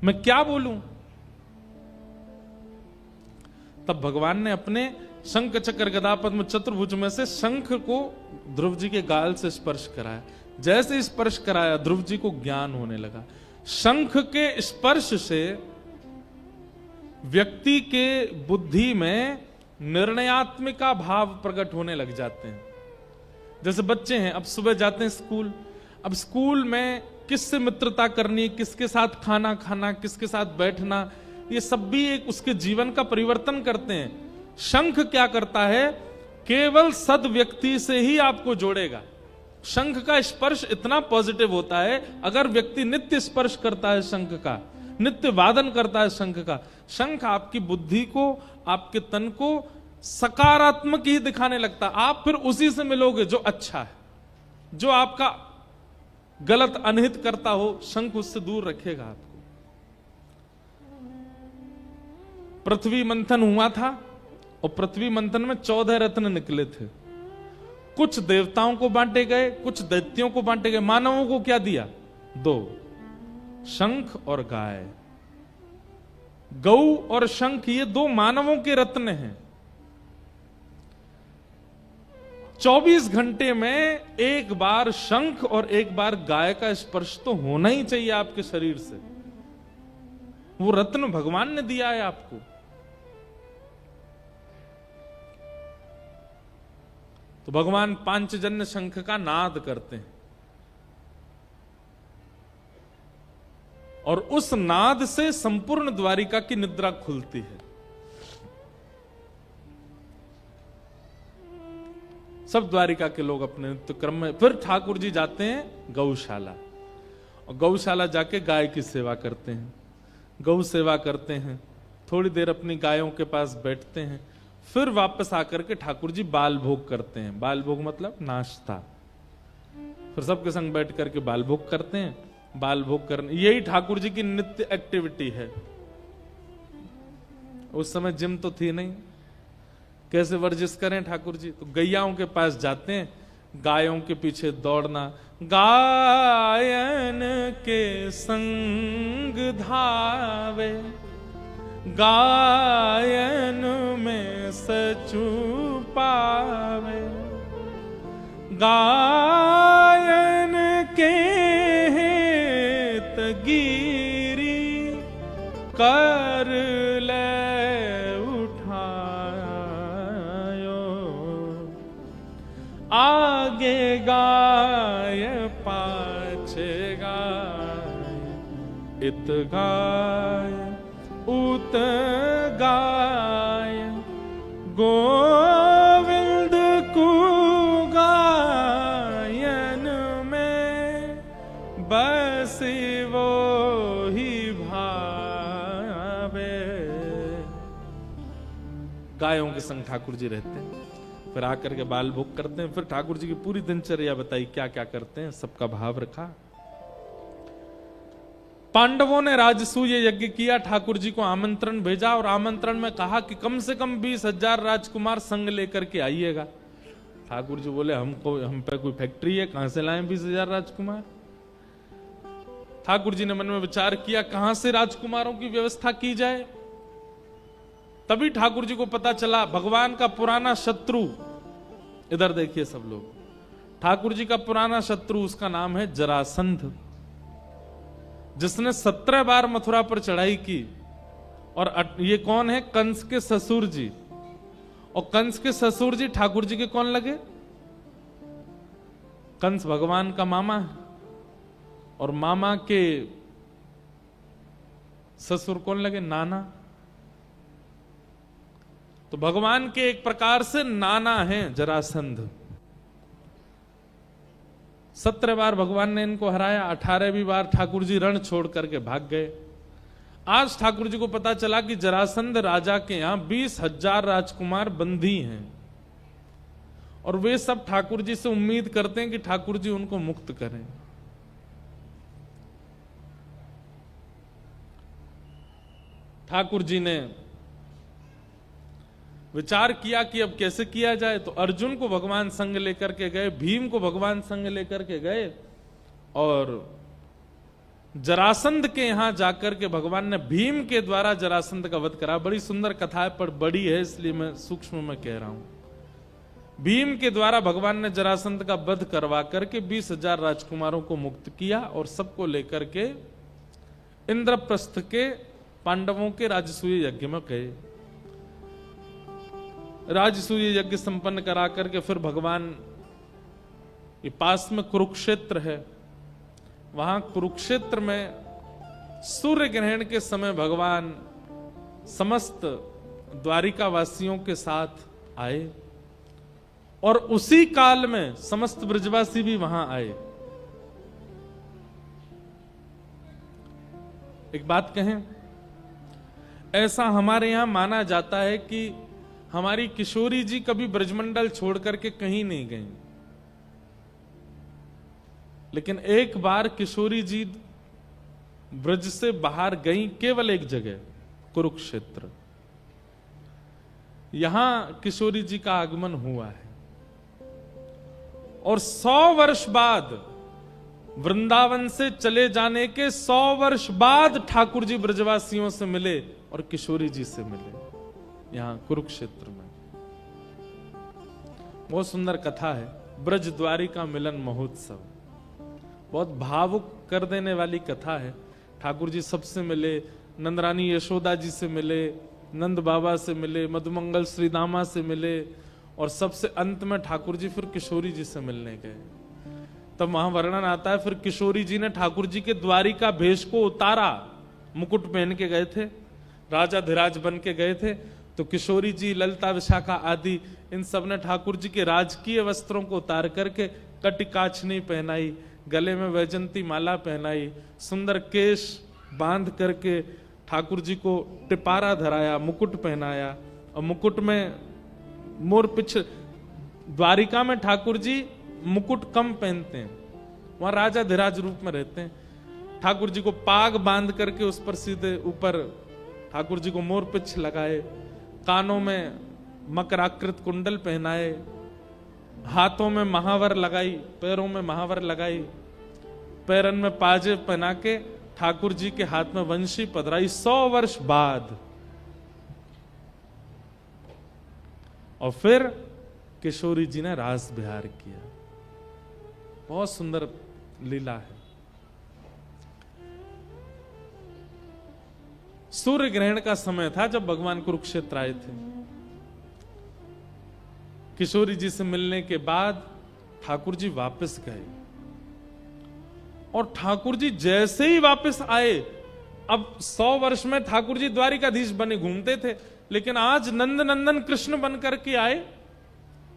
मैं क्या बोलूं? तब भगवान ने अपने शंख चक्र गदा पद्म चतुर्भुज में से शंख को ध्रुव जी के गाल से स्पर्श कराया। जैसे स्पर्श कराया, ध्रुव जी को ज्ञान होने लगा। शंख के स्पर्श से व्यक्ति के बुद्धि में निर्णयात्मिका भाव प्रकट होने लग जाते हैं। जैसे बच्चे हैं, अब सुबह जाते हैं स्कूल, अब स्कूल में किससे मित्रता करनी, किसके साथ खाना खाना, किसके साथ बैठना, ये सब भी एक उसके जीवन का परिवर्तन करते हैं। शंख क्या करता है, केवल सद व्यक्ति से ही आपको जोड़ेगा। शंख का स्पर्श इतना पॉजिटिव होता है, अगर व्यक्ति नित्य स्पर्श करता है शंख का, नित्य वादन करता है शंख का, शंख आपकी बुद्धि को, आपके तन को सकारात्मक ही दिखाने लगता है। आप फिर उसी से मिलोगे जो अच्छा है। जो आपका गलत अनहित करता हो, शंख उससे दूर रखेगा आपको। पृथ्वी मंथन हुआ था और पृथ्वी मंथन में 14 रत्न निकले थे। कुछ देवताओं को बांटे गए, कुछ दैत्यों को बांटे गए। मानवों को क्या दिया? 2, शंख और गाय। गौ और शंख, ये 2 मानवों के रत्न हैं। 24 घंटे में एक बार शंख और एक बार गाय का स्पर्श तो होना ही चाहिए आपके शरीर से। वो रत्न भगवान ने दिया है आपको। तो भगवान पांचजन्य शंख का नाद करते हैं और उस नाद से संपूर्ण द्वारिका की निद्रा खुलती है। सब द्वारिका के लोग अपने नित्य क्रम में, फिर ठाकुर जी जाते हैं गौशाला और गौशाला जाके गाय की सेवा करते हैं, गौ सेवा करते हैं, थोड़ी देर अपनी गायों के पास बैठते हैं, फिर वापस आकर के ठाकुर जी बाल भोग करते हैं। बाल भोग मतलब नाश्ता। फिर सबके संग बैठ करके बाल भोग करते हैं। बाल भोग करने, यही ठाकुर जी की नित्य एक्टिविटी है। उस समय जिम तो थी नहीं, कैसे वर्जिश करें ठाकुर जी? तो गैयाओं के पास जाते हैं, गायों के पीछे दौड़ना, गायन के संग धावे, गायन में सचु पावे, गायन के हेत गिरी कर ले उठायो, आगे गाय पाछे गाय, इत गाय उत गाय, गोविंद को गायन में बसी वो ही भावे। गायों के संग ठाकुर जी रहते हैं, फिर आकर के बाल भोग करते हैं, फिर ठाकुर जी की पूरी दिनचर्या बताई क्या क्या करते हैं, सबका भाव रखा। पांडवों ने राजसूय यज्ञ किया, ठाकुर जी को आमंत्रण भेजा और आमंत्रण में कहा कि कम से कम 20,000 राजकुमार संग लेकर के आइएगा। ठाकुर जी बोले हम पे कोई फैक्ट्री है, कहां से लाएं 20,000 राजकुमार? ठाकुर जी ने मन में विचार किया कहां से राजकुमारों की व्यवस्था की जाए। तभी ठाकुर जी को पता चला भगवान का पुराना शत्रु, इधर देखिए सब लोग, ठाकुर जी का पुराना शत्रु, उसका नाम है जरासंध, जिसने 17 बार मथुरा पर चढ़ाई की। और ये कौन है? कंस के ससुर जी। और कंस के ससुर जी ठाकुर जी के कौन लगे? कंस भगवान का मामा है और मामा के ससुर कौन लगे? नाना। तो भगवान के एक प्रकार से नाना है जरासंध। 17 बार भगवान ने इनको हराया, 18वीं बार ठाकुर जी रण छोड़ करके भाग गए। आज ठाकुर जी को पता चला कि जरासंध राजा के यहां 20,000 राजकुमार बंदी हैं और वे सब ठाकुर जी से उम्मीद करते हैं कि ठाकुर जी उनको मुक्त करें। ठाकुर जी ने विचार किया कि अब कैसे किया जाए, तो अर्जुन को भगवान संग लेकर के गए, भीम को भगवान संग लेकर के गए और जरासंध के यहां जाकर के भगवान ने भीम के द्वारा जरासंध का वध करा। बड़ी सुंदर कथा है पर बड़ी है इसलिए मैं सूक्ष्म में कह रहा हूं। भीम के द्वारा भगवान ने जरासंध का वध करवा करके 20,000 राजकुमारों को मुक्त किया और सबको लेकर के इंद्रप्रस्थ के पांडवों के राजसूय यज्ञ में गए। राजसूय यज्ञ संपन्न करा करके फिर भगवान, ये पास में कुरुक्षेत्र है, वहां कुरुक्षेत्र में सूर्य ग्रहण के समय भगवान समस्त द्वारिका वासियों के साथ आए और उसी काल में समस्त ब्रजवासी भी वहां आए। एक बात कहें, ऐसा हमारे यहां माना जाता है कि हमारी किशोरी जी कभी ब्रजमंडल छोड़ करके कहीं नहीं गई, लेकिन एक बार किशोरी जी ब्रज से बाहर गई, केवल एक जगह, कुरुक्षेत्र। यहां किशोरी जी का आगमन हुआ है और 100 वर्ष बाद, वृंदावन से चले जाने के 100 वर्ष बाद ठाकुर जी ब्रजवासियों से मिले और किशोरी जी से मिले यहां कुरुक्षेत्र में। बहुत सुंदर कथा है, ब्रज द्वारिका मिलन महोत्सव, बहुत भावुक कर देने वाली कथा है। ठाकुर जी सबसे मिले, नंदरानी यशोदा जी से मिले, नंद बाबा से मिले, मधुमंगल श्री दामा से मिले और सबसे अंत में ठाकुर जी फिर किशोरी जी से मिलने गए। तब वहां वर्णन आता है, फिर किशोरी जी ने ठाकुर जी के द्वारिका भेष को उतारा, मुकुट पहन के गए थे, राजा धीराज बन के गए थे। तो किशोरी जी, ललिता, विशाखा आदि इन सब ने ठाकुर जी के राजकीय वस्त्रों को उतार करके कटिकाचनी पहनाई, गले में वैजंती माला पहनाई, सुंदर केश बांध करके ठाकुर जी को टिपारा धराया, मुकुट पहनाया। और मुकुट में मोर पिछ, द्वारिका में ठाकुर जी मुकुट कम पहनते हैं, वहां राजा धीराज रूप में रहते हैं। ठाकुर जी को पाग बांध करके उस पर सीधे ऊपर ठाकुर जी को मोर पिछ लगाए, कानों में मकराकृत कुंडल पहनाए, हाथों में महावर लगाई, पैरों में महावर लगाई, पैरन में पाजे पहना के ठाकुर जी के हाथ में वंशी पधराई 100 वर्ष बाद। और फिर किशोरी जी ने रास विहार किया। बहुत सुंदर लीला है। सूर्य ग्रहण का समय था जब भगवान कुरुक्षेत्र आए थे। किशोरी जी से मिलने के बाद ठाकुर जी वापस गए, और ठाकुर जी जैसे ही वापस आए, अब 100 वर्ष में ठाकुर जी द्वारिकाधीश बने घूमते थे, लेकिन आज नंद नंदन कृष्ण बन करके आए।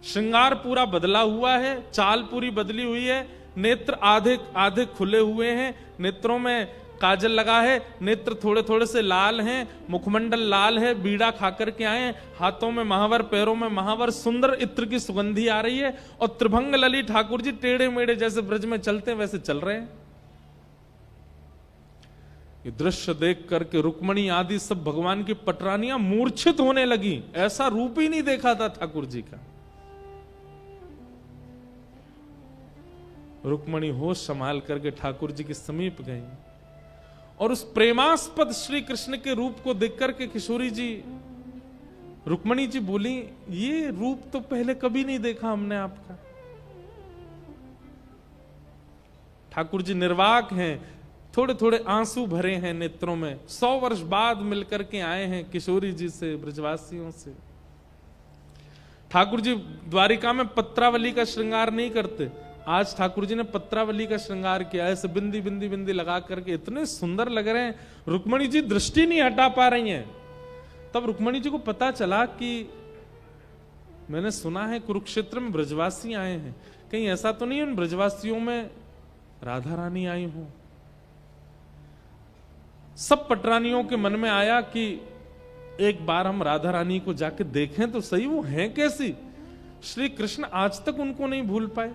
श्रृंगार पूरा बदला हुआ है, चाल पूरी बदली हुई है, नेत्र आधे आधे खुले हुए हैं, नेत्रों में काजल लगा है, नेत्र थोड़े थोड़े से लाल हैं, मुखमंडल लाल है, बीड़ा खाकर के आए, हाथों में महावर, पैरों में महावर, सुंदर इत्र की सुगंधी आ रही है, और त्रिभंग लली ठाकुर जी टेढ़े मेढ़े जैसे ब्रज में चलते हैं वैसे चल रहे हैं। ये दृश्य देख करके रुक्मणी आदि सब भगवान की पटरानियां मूर्छित होने लगी। ऐसा रूप ही नहीं देखा था ठाकुर जी का। रुक्मणी होश संभाल करके ठाकुर जी के समीप गई, और उस प्रेमास्पद श्री कृष्ण के रूप को देख करके किशोरी जी, रुक्मणी जी बोली, ये रूप तो पहले कभी नहीं देखा हमने आपका। ठाकुर जी निर्वाक हैं, थोड़े थोड़े आंसू भरे हैं नेत्रों में। 100 वर्ष बाद मिलकर के आए हैं किशोरी जी से, ब्रजवासियों से। ठाकुर जी द्वारिका में पत्रावली का श्रृंगार नहीं करते, आज ठाकुर जी ने पत्रावली का श्रृंगार किया, ऐसे बिंदी बिंदी बिंदी लगा करके इतने सुंदर लग रहे हैं। रुक्मणी जी दृष्टि नहीं हटा पा रही हैं। तब रुक्मणी जी को पता चला कि मैंने सुना है कुरुक्षेत्र में ब्रजवासी आए हैं, कहीं ऐसा तो नहीं उन ब्रजवासियों में राधा रानी आई हो। सब पटरानियों के मन में आया कि एक बार हम राधा रानी को जाके देखें तो सही, वो हैं कैसी। श्री कृष्ण आज तक उनको नहीं भूल पाए।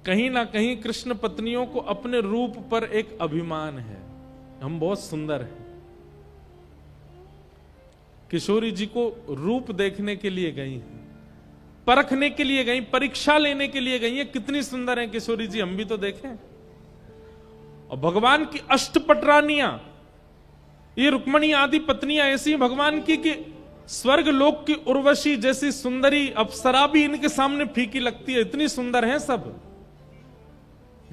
कहीं ना कहीं कृष्ण पत्नियों को अपने रूप पर एक अभिमान है, हम बहुत सुंदर हैं। किशोरी जी को रूप देखने के लिए गई हैं, परखने के लिए गई, परीक्षा लेने के लिए गई है, कितनी सुंदर हैं किशोरी जी, हम भी तो देखें। और भगवान की अष्टपटरानियां, ये रुक्मणी आदि पत्नियां ऐसी भगवान की कि स्वर्ग लोक की उर्वशी जैसी सुंदरी अप्सरा भी इनके सामने फीकी लगती है, इतनी सुंदर हैं सब।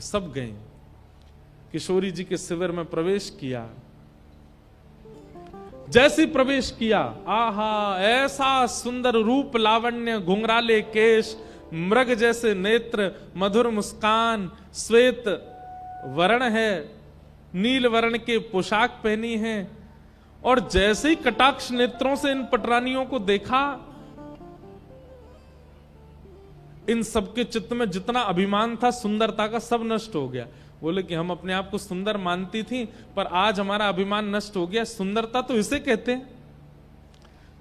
सब गए, किशोरी जी के शिविर में प्रवेश किया। जैसे प्रवेश किया, आहा, ऐसा सुंदर रूप लावण्य, घुंघराले केश, मृग जैसे नेत्र, मधुर मुस्कान, श्वेत वर्ण है, नील वर्ण के पोशाक पहनी है। और जैसे ही कटाक्ष नेत्रों से इन पटरानियों को देखा, इन सबके चित्त में जितना अभिमान था सुंदरता का, सब नष्ट हो गया। बोले कि हम अपने आप को सुंदर मानती थी, पर आज हमारा अभिमान नष्ट हो गया। सुंदरता तो इसे कहते हैं।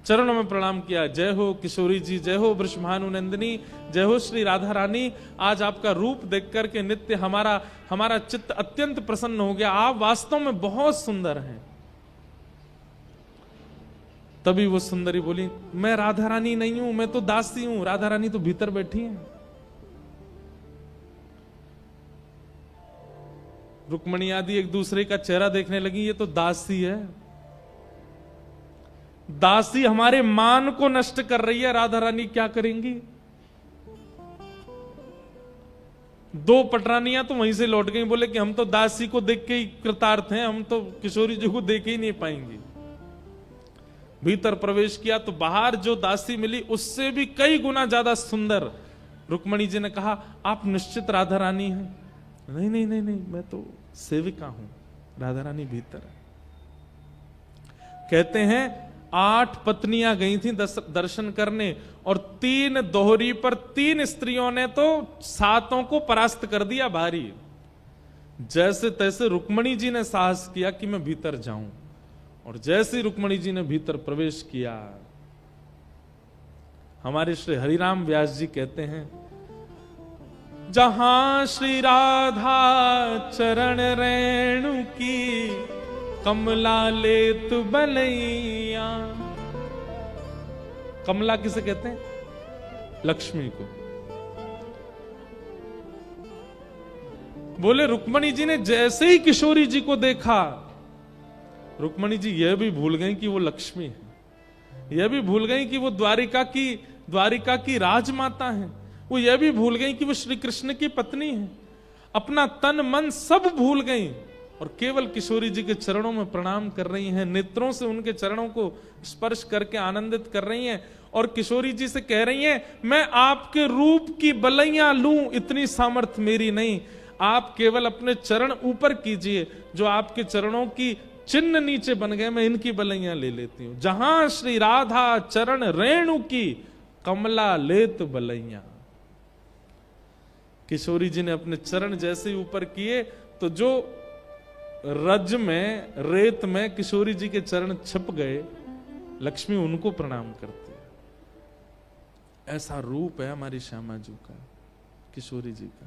चरणों में प्रणाम किया, जय हो किशोरी जी, जय हो वृषभानु नंदिनी, जय हो श्री राधा रानी। आज आपका रूप देख करके नित्य हमारा चित्त अत्यंत प्रसन्न हो गया। आप वास्तव में बहुत सुंदर हैं। तभी वो सुंदरी बोली, मैं राधा रानी नहीं हूं, मैं तो दासी हूं। राधा रानी तो भीतर बैठी हैं। रुक्मणी आदि एक दूसरे का चेहरा देखने लगी, ये तो दासी है। दासी हमारे मान को नष्ट कर रही है, राधा रानी क्या करेंगी। 2 पटरानियां तो वहीं से लौट गई, बोले कि हम तो दासी को देख के ही कृतार्थ हैं, हम तो किशोरी जी को देख ही नहीं पाएंगे। भीतर प्रवेश किया तो बाहर जो दासी मिली उससे भी कई गुना ज्यादा सुंदर। रुक्मणी जी ने कहा, आप निश्चित राधा रानी हैं? नहीं नहीं नहीं नहीं, मैं तो सेविका हूं, राधा रानी भीतर है। कहते हैं 8 पत्नियां गई थी दर्शन करने, और 3 दोहरी पर 3 स्त्रियों ने तो 7 को परास्त कर दिया भारी। जैसे तैसे रुक्मणी जी ने साहस किया कि मैं भीतर जाऊं, और जैसे रुक्मणी जी ने भीतर प्रवेश किया, हमारे श्री हरिराम व्यास जी कहते हैं, जहां श्री राधा चरण रेणु की कमला लेत बलैया। कमला किसे कहते हैं? लक्ष्मी को। बोले रुक्मणी जी ने जैसे ही किशोरी जी को देखा, रुक्मणी जी यह भी भूल गई कि वो लक्ष्मी है, यह भी भूल गई कि वो द्वारिका की राजमाता है, वो यह भी भूल गई कि वो श्री कृष्ण की पत्नी है। अपना तन मन सब भूल गई और केवल किशोरी जी के चरणों में प्रणाम कर रही हैं, नेत्रों से उनके चरणों को स्पर्श करके आनंदित कर रही हैं, और किशोरी जी से कह रही हैं, मैं आपके रूप की बलैयां लूं इतनी सामर्थ्य मेरी नहीं, आप केवल अपने चरण ऊपर कीजिए, जो आपके चरणों की चिन्ह नीचे बन गए, मैं इनकी बलैयां ले लेती हूं। जहां श्री राधा चरण रेणु की कमला लेत बलैया। किशोरी जी ने अपने चरण जैसे ही ऊपर किए तो जो रज में, रेत में किशोरी जी के चरण छिप गए, लक्ष्मी उनको प्रणाम करती है। ऐसा रूप है हमारी श्यामा जी का, किशोरी जी का।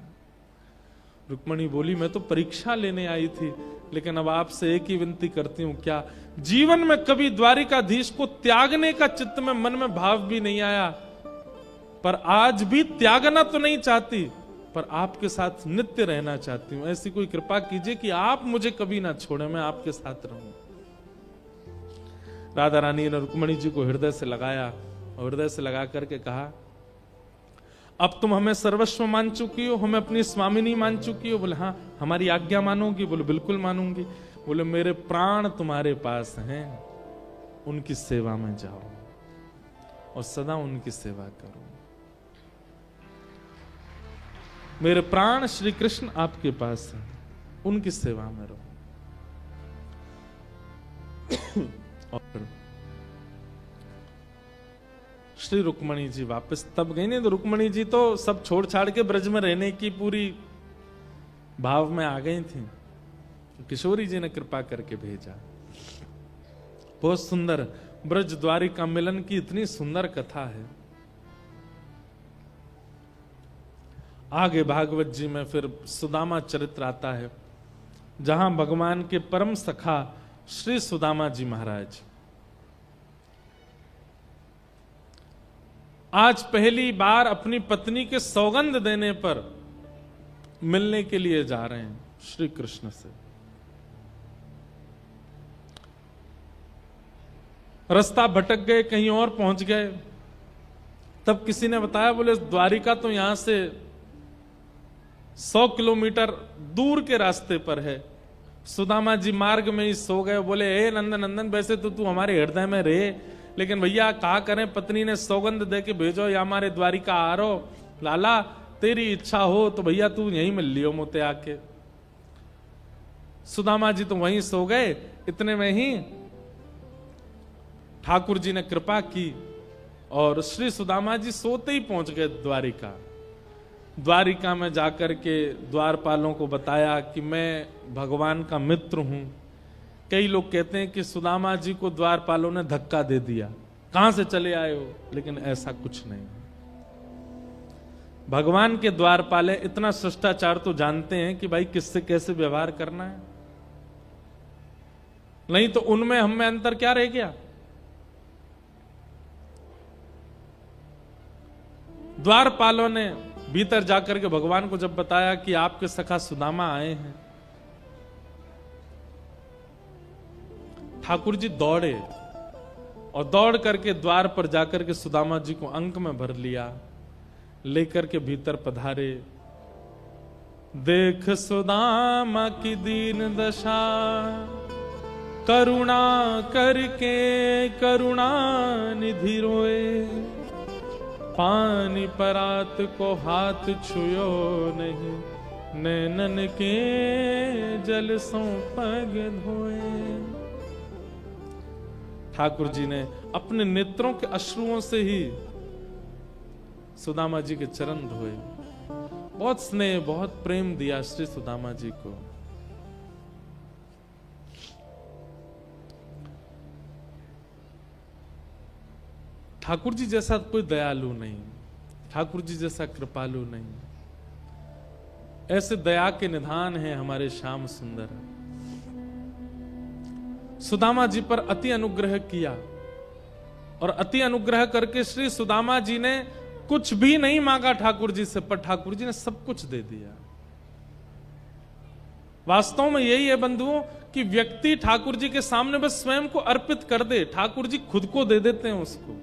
रुक्मणी बोली, मैं तो परीक्षा लेने आई थी, लेकिन अब आपसे एक ही विनती करती हूं, क्या जीवन में कभी द्वारिकाधीश को त्यागने का चित्त में मन में भाव भी नहीं आया, पर आज भी त्यागना तो नहीं चाहती, पर आपके साथ नित्य रहना चाहती हूं। ऐसी कोई कृपा कीजिए कि आप मुझे कभी ना छोड़े, मैं आपके साथ रहूं। राधा रानी ने रुक्मणी जी को हृदय से लगाया और हृदय से लगा करके कहा, अब तुम हमें सर्वस्व मान चुकी हो, हमें अपनी स्वामिनी मान चुकी हो? बोले हाँ। हमारी आज्ञा मानोगी? बोले बिल्कुल मानूंगी। बोले मेरे प्राण तुम्हारे पास हैं, उनकी सेवा में जाओ और सदा उनकी सेवा करो। मेरे प्राण श्री कृष्ण आपके पास हैं, उनकी सेवा में रहो। और श्री रुक्मणी जी वापस तब गई, नहीं तो रुक्मणी जी तो सब छोड़ छाड़ के ब्रज में रहने की पूरी भाव में आ गई थी। किशोरी जी ने कृपा करके भेजा। बहुत सुंदर ब्रज द्वारिका मिलन की इतनी सुंदर कथा है। आगे भागवत जी में फिर सुदामा चरित्र आता है, जहां भगवान के परम सखा श्री सुदामा जी महाराज आज पहली बार अपनी पत्नी के सौगंध देने पर मिलने के लिए जा रहे हैं श्री कृष्ण से। रास्ता भटक गए, कहीं और पहुंच गए। तब किसी ने बताया, बोले द्वारिका तो यहां से 100 किलोमीटर दूर के रास्ते पर है। सुदामा जी मार्ग में ही सो गए। बोले हे नंदन नंदन, वैसे तो तू हमारे हृदय में रहे, लेकिन भैया कहा करें, पत्नी ने सौगंध दे के भेजो या हमारे द्वारिका आ रहो। लाला तेरी इच्छा हो तो भैया तू यहीं मिल लियो मोते आके। सुदामा जी तो वहीं सो गए। इतने में ही ठाकुर जी ने कृपा की और श्री सुदामा जी सोते ही पहुंच गए द्वारिका। द्वारिका में जाकर के द्वारपालों को बताया कि मैं भगवान का मित्र हूं। कई लोग कहते हैं कि सुदामा जी को द्वारपालों ने धक्का दे दिया, कहां से चले आए हो, लेकिन ऐसा कुछ नहीं। भगवान के द्वारपाले इतना शिष्टाचार तो जानते हैं कि भाई किससे कैसे व्यवहार करना है, नहीं तो उनमें हम में अंतर क्या रह गया। द्वारपालों ने भीतर जाकर के भगवान को जब बताया कि आपके सखा सुदामा आए हैं, ठाकुर जी दौड़े और दौड़ करके द्वार पर जाकर के सुदामा जी को अंक में भर लिया, लेकर के भीतर पधारे। देख सुदामा की दीन दशा, करुणा करके करुणा निधि रोए, पानी परात को हाथ छुयो नहीं, नैनन के जल सो पग धोए। ठाकुर जी ने अपने नेत्रों के अश्रुओं से ही सुदामा जी के चरण धोए। बहुत स्नेह, बहुत प्रेम दिया श्री सुदामा जी को। ठाकुर जी जैसा कोई दयालु नहीं, ठाकुर जी जैसा कृपालु नहीं। ऐसे दया के निधान हैं हमारे श्याम सुंदर। सुदामा जी पर अति अनुग्रह किया और अति अनुग्रह करके श्री सुदामा जी ने कुछ भी नहीं मांगा ठाकुर जी से, पर ठाकुर जी ने सब कुछ दे दिया। वास्तव में यही है बंधुओं कि व्यक्ति ठाकुर जी के सामने बस स्वयं को अर्पित कर दे, ठाकुर जी खुद को दे देते हैं उसको।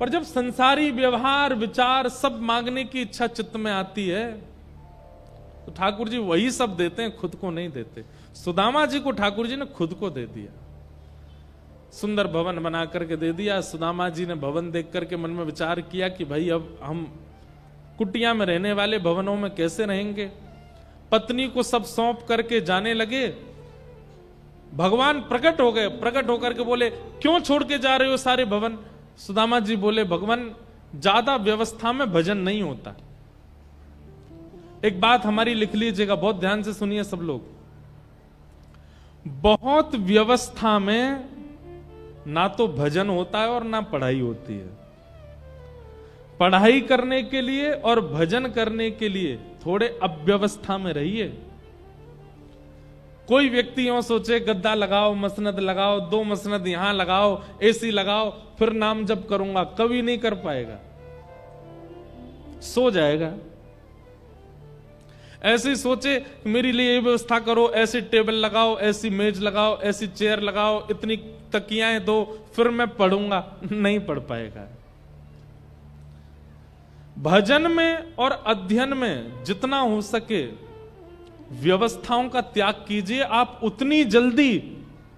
पर जब संसारी व्यवहार विचार सब मांगने की इच्छा चित्त में आती है तो ठाकुर जी वही सब देते हैं, खुद को नहीं देते। सुदामा जी को ठाकुर जी ने खुद को दे दिया, सुंदर भवन बना करके दे दिया। सुदामा जी ने भवन देख करके मन में विचार किया कि भाई अब हम कुटिया में रहने वाले भवनों में कैसे रहेंगे। पत्नी को सब सौंप करके जाने लगे। भगवान प्रकट हो गए, प्रकट होकर के बोले क्यों छोड़ के जा रहे हो सारे भवन। सुदामा जी बोले भगवान ज्यादा व्यवस्था में भजन नहीं होता। एक बात हमारी लिख लीजिएगा, बहुत ध्यान से सुनिए सब लोग। बहुत व्यवस्था में ना तो भजन होता है और ना पढ़ाई होती है। पढ़ाई करने के लिए और भजन करने के लिए थोड़े अव्यवस्था में रहिए। कोई व्यक्ति यूं सोचे गद्दा लगाओ, मसनद लगाओ, 2 मसनद यहां लगाओ, एसी लगाओ, फिर नाम जप करूंगा, कभी नहीं कर पाएगा, सो जाएगा। ऐसे सोचे मेरे लिए ये व्यवस्था करो, ऐसी टेबल लगाओ, ऐसी मेज लगाओ, ऐसी चेयर लगाओ, इतनी तकियाएं दो, फिर मैं पढ़ूंगा, नहीं पढ़ पाएगा। भजन में और अध्ययन में जितना हो सके व्यवस्थाओं का त्याग कीजिए, आप उतनी जल्दी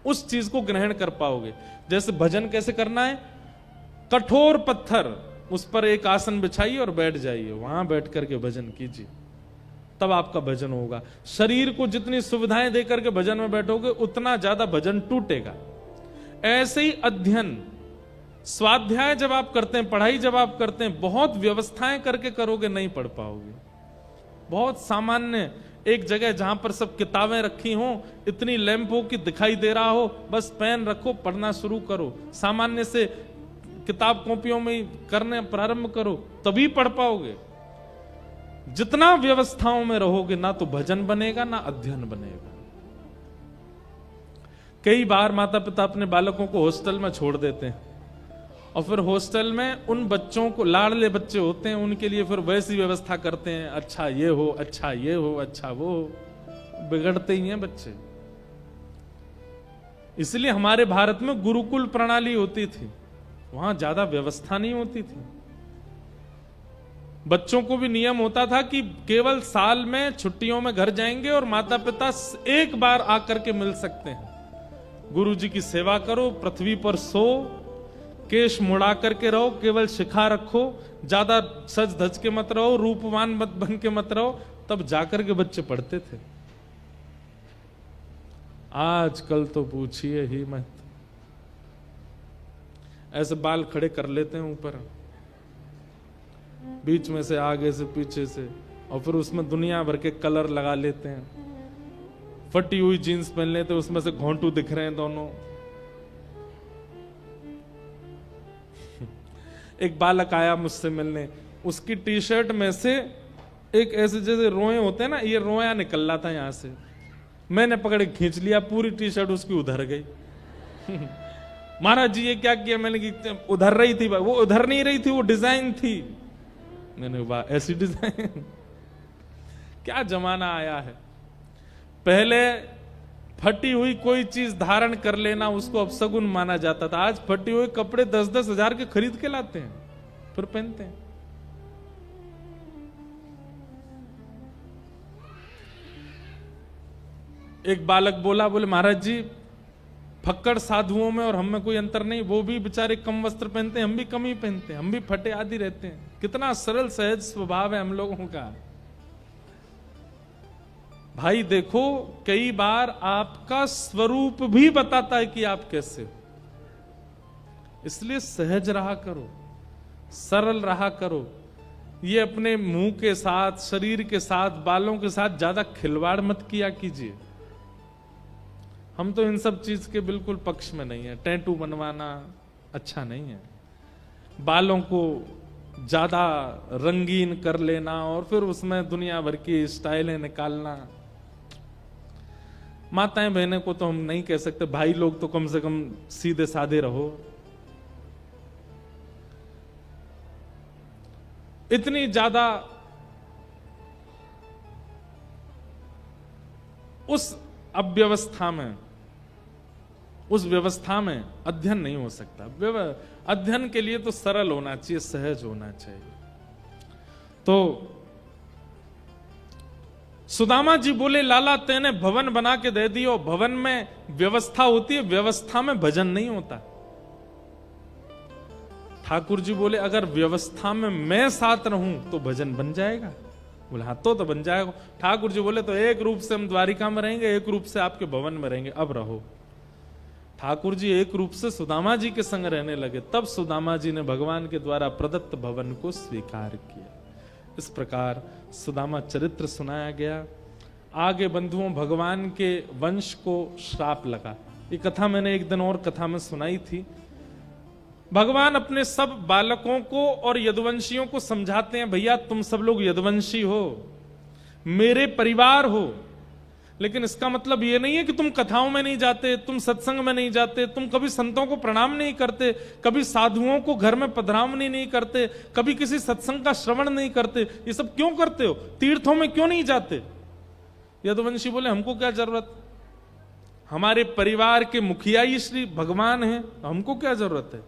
उस चीज को ग्रहण कर पाओगे। जैसे भजन कैसे करना है, कठोर पत्थर उस पर एक आसन बिछाइए और बैठ जाइए, वहां बैठ करके भजन कीजिए, तब आपका भजन होगा। शरीर को जितनी सुविधाएं देकर के भजन में बैठोगे उतना ज्यादा भजन टूटेगा। ऐसे ही अध्ययन, स्वाध्याय जब आप करते हैं, पढ़ाई जब आप करते हैं, बहुत व्यवस्थाएं करके करोगे, नहीं पढ़ पाओगे। बहुत सामान्य एक जगह जहां पर सब किताबें रखी हों, इतनी लैंप हो कि दिखाई दे रहा हो, बस पेन रखो, पढ़ना शुरू करो, सामान्य से किताब कॉपियों में करने प्रारंभ करो, तभी पढ़ पाओगे। जितना व्यवस्थाओं में रहोगे ना तो भजन बनेगा ना अध्ययन बनेगा। कई बार माता पिता अपने बालकों को हॉस्टल में छोड़ देते हैं और फिर हॉस्टल में उन बच्चों को, लाडले बच्चे होते हैं, उनके लिए फिर वैसी व्यवस्था करते हैं, अच्छा ये हो, अच्छा ये हो, अच्छा वो हो। बिगड़ते ही हैं बच्चे। इसलिए हमारे भारत में गुरुकुल प्रणाली होती थी, वहां ज्यादा व्यवस्था नहीं होती थी। बच्चों को भी नियम होता था कि केवल साल में छुट्टियों में घर जाएंगे और माता पिता एक बार आकर के मिल सकते हैं। गुरु जी की सेवा करो, पृथ्वी पर सो, केश मुड़ा करके रहो, केवल शिखा रखो, ज्यादा सज धज के मत रहो, रूपवान मत बन के मत रहो, तब जाकर के बच्चे पढ़ते थे। आजकल तो पूछिए ही मत, ऐसे बाल खड़े कर लेते हैं ऊपर, बीच में से, आगे से, पीछे से, और फिर उसमें दुनिया भर के कलर लगा लेते हैं। फटी हुई जीन्स पहन लेते हैं, उसमें से घोंटू दिख रहे हैं दोनों। एक बालक आया मुझसे मिलने, उसकी टी शर्ट में से एक ऐसे जैसे रोए होते हैं ना, ये रोया निकल रहा था यहां से। मैंने पकड़े खींच लिया, पूरी टी शर्ट उसकी उधर गई। महाराज जी ये क्या किया? मैंने कि उधर रही थी। वो उधर नहीं रही थी, वो डिजाइन थी। मैंने वाह, ऐसी डिजाइन। क्या जमाना आया है। पहले फटी हुई कोई चीज धारण कर लेना उसको अपशगुन माना जाता था। आज फटे हुए कपड़े 10-10 हजार के खरीद के लाते हैं, फिर पहनते हैं। एक बालक बोला, बोले महाराज जी फक्कड़ साधुओं में और हम में कोई अंतर नहीं, वो भी बेचारे कम वस्त्र पहनते हैं, हम भी कम ही पहनते हैं, हम भी फटे आदि रहते हैं। कितना सरल सहज स्वभाव है हम लोगों का। भाई देखो, कई बार आपका स्वरूप भी बताता है कि आप कैसे हो। इसलिए सहज रहा करो, सरल रहा करो। ये अपने मुंह के साथ, शरीर के साथ, बालों के साथ ज्यादा खिलवाड़ मत किया कीजिए। हम तो इन सब चीज के बिल्कुल पक्ष में नहीं है। टैटू बनवाना अच्छा नहीं है, बालों को ज्यादा रंगीन कर लेना और फिर उसमें दुनिया भर की स्टाइलें निकालना। माताएं बहनें को तो हम नहीं कह सकते, भाई लोग तो कम से कम सीधे साधे रहो। इतनी ज्यादा उस अव्यवस्था में, उस व्यवस्था में अध्ययन नहीं हो सकता। अध्ययन के लिए तो सरल होना चाहिए, सहज होना चाहिए। तो सुदामा जी बोले, लाला तेने भवन बना के दे दियो। भवन में व्यवस्था होती है, व्यवस्था में भजन नहीं होता। ठाकुर जी बोले, अगर व्यवस्था में मैं साथ रहूं तो भजन बन जाएगा। बोले हाँ, तो बन जाएगा। ठाकुर जी बोले, तो एक रूप से हम द्वारिका में रहेंगे, एक रूप से आपके भवन में रहेंगे, अब रहो। ठाकुर जी एक रूप से सुदामा जी के संग रहने लगे, तब सुदामा जी ने भगवान के द्वारा प्रदत्त भवन को स्वीकार किया। इस प्रकार सुदामा चरित्र सुनाया गया। आगे बंधुओं, भगवान के वंश को श्राप लगा। ये कथा मैंने एक दिन और कथा में सुनाई थी। भगवान अपने सब बालकों को और यदुवंशियों को समझाते हैं, भैया तुम सब लोग यदुवंशी हो, मेरे परिवार हो। लेकिन इसका मतलब ये नहीं है कि तुम कथाओं में नहीं जाते, तुम सत्संग में नहीं जाते, तुम कभी संतों को प्रणाम नहीं करते, कभी साधुओं को घर में पधरावनी नहीं करते, कभी किसी सत्संग का श्रवण नहीं करते। ये सब क्यों करते हो? तीर्थों में क्यों नहीं जाते? यदुवंशी बोले, हमको क्या जरूरत, हमारे परिवार के मुखिया ही श्री भगवान हैं, हमको क्या जरूरत है।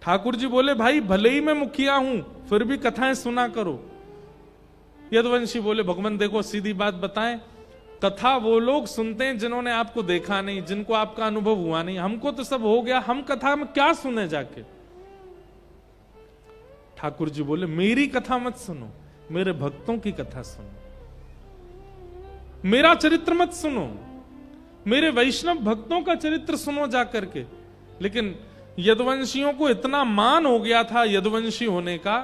ठाकुर जी बोले, भाई भले ही मैं मुखिया हूं, फिर भी कथाएं सुना करो। यदुवंशी बोले, भगवान देखो सीधी बात बताएं, कथा वो लोग सुनते हैं जिन्होंने आपको देखा नहीं, जिनको आपका अनुभव हुआ नहीं। हमको तो सब हो गया, हम कथा में क्या सुने जाके। ठाकुर जी बोले, मेरी कथा मत सुनो, मेरे भक्तों की कथा सुनो, मेरा चरित्र मत सुनो, मेरे वैष्णव भक्तों का चरित्र सुनो जाकर के। लेकिन यदुवंशियों को इतना मान हो गया था यदुवंशी होने का,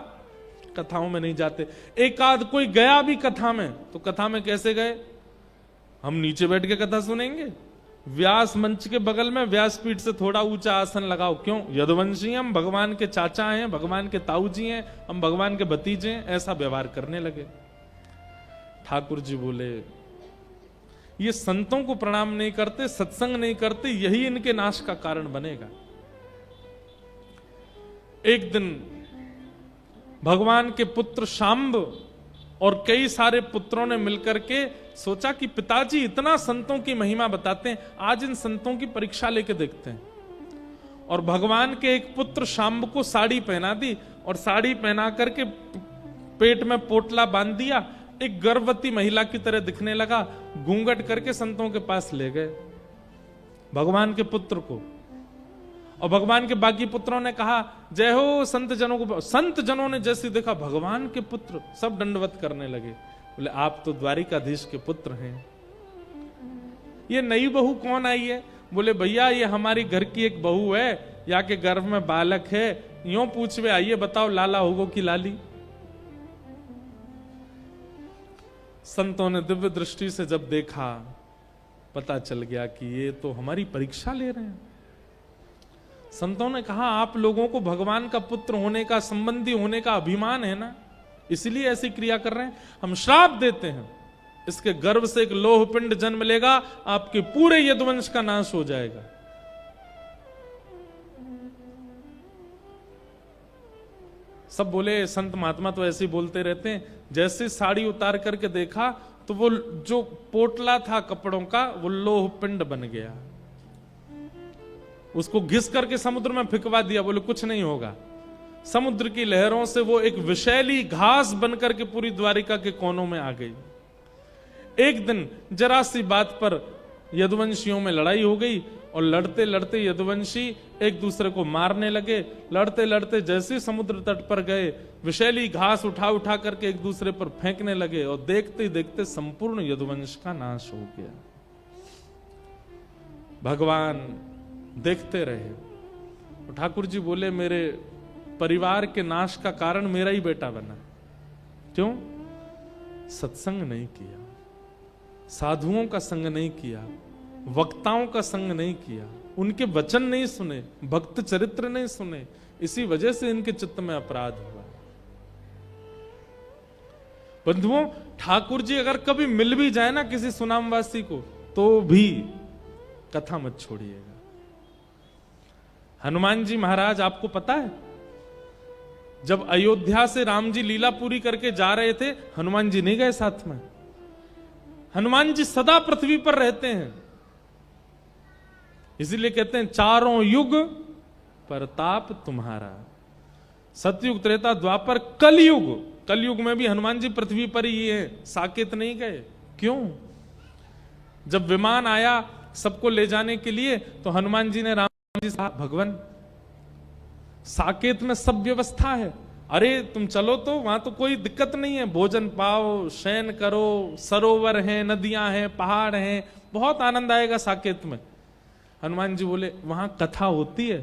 कथाओं में नहीं जाते। एक आध कोई गया भी कथा में, तो कथा में कैसे गए? हम नीचे बैठ के कथा सुनेंगे, व्यास मंच के बगल में व्यासपीठ से थोड़ा ऊंचा आसन लगाओ। क्यों? यदुवंशी हम भगवान के चाचा हैं, भगवान के ताऊ जी हैं, हम भगवान के भतीजे हैं, ऐसा व्यवहार करने लगे। ठाकुर जी बोले, ये संतों को प्रणाम नहीं करते, सत्संग नहीं करते, यही इनके नाश का कारण बनेगा। एक दिन भगवान के पुत्र शांब और कई सारे पुत्रों ने मिलकर के सोचा कि पिताजी इतना संतों की महिमा बताते हैं, आज इन संतों की परीक्षा लेके देखते हैं। और भगवान के एक पुत्र शांब को साड़ी पहना दी और साड़ी पहना करके पेट में पोटला बांध दिया, एक गर्भवती महिला की तरह दिखने लगा, घूंघट करके संतों के पास ले गए भगवान के पुत्र को। और भगवान के बाकी पुत्रों ने कहा, जय हो संत जनों को। संत जनों ने जैसे देखा भगवान के पुत्र, सब दंडवत करने लगे। बोले, आप तो द्वारिकाधीश के पुत्र हैं। ये नई बहू कौन आई है? बोले, भैया ये हमारी घर की एक बहू है, या के गर्भ में बालक है। यूं पूछवे, आइए बताओ लाला होगो कि लाली? संतों ने दिव्य दृष्टि से जब देखा, पता चल गया कि ये तो हमारी परीक्षा ले रहे हैं। संतों ने कहा, आप लोगों को भगवान का पुत्र होने का, संबंधी होने का अभिमान है ना, इसलिए ऐसी क्रिया कर रहे हैं। हम श्राप देते हैं, इसके गर्भ से एक लोह पिंड जन्म लेगा, आपके पूरे यदुवंश का नाश हो जाएगा। सब बोले, संत महात्मा तो ऐसे ही बोलते रहते हैं। जैसे साड़ी उतार करके देखा तो वो जो पोटला था कपड़ों का, वो लोह पिंड बन गया। उसको घिस करके समुद्र में फिकवा दिया। बोले, कुछ नहीं होगा। समुद्र की लहरों से वो एक विषैली घास बनकर के पूरी द्वारिका के कोनों में आ गई। एक दिन जरा सी बात पर यदुवंशियों में लड़ाई हो गई और लड़ते लड़ते यदुवंशी एक दूसरे को मारने लगे। लड़ते लड़ते जैसे समुद्र तट पर गए, विषैली घास उठा उठा करके एक दूसरे पर फेंकने लगे और देखते ही देखते संपूर्ण यदुवंश का नाश हो गया। भगवान देखते रहे। तो ठाकुर जी बोले, मेरे परिवार के नाश का कारण मेरा ही बेटा बना। क्यों? सत्संग नहीं किया, साधुओं का संग नहीं किया, वक्ताओं का संग नहीं किया, उनके वचन नहीं सुने, भक्त चरित्र नहीं सुने, इसी वजह से इनके चित्त में अपराध हुआ। बंधुओं, ठाकुर जी अगर कभी मिल भी जाए ना किसी सुनामवासी को, तो भी कथा मत छोड़िएगा। हनुमान जी महाराज, आपको पता है, जब अयोध्या से राम जी लीला पूरी करके जा रहे थे, हनुमान जी नहीं गए साथ में। हनुमान जी सदा पृथ्वी पर रहते हैं, इसीलिए कहते हैं चारों युग प्रताप तुम्हारा। सतयुग, त्रेता, द्वापर, कलयुग, कलयुग में भी हनुमान जी पृथ्वी पर ही है, साकेत नहीं गए। क्यों? जब विमान आया सबको ले जाने के लिए, तो हनुमान जी ने राम जी से कहा, भगवान साकेत में सब व्यवस्था है, अरे तुम चलो तो, वहां तो कोई दिक्कत नहीं है, भोजन पाओ, शयन करो, सरोवर हैं, नदियां हैं, पहाड़ हैं, बहुत आनंद आएगा साकेत में। हनुमान जी बोले, वहां कथा होती है?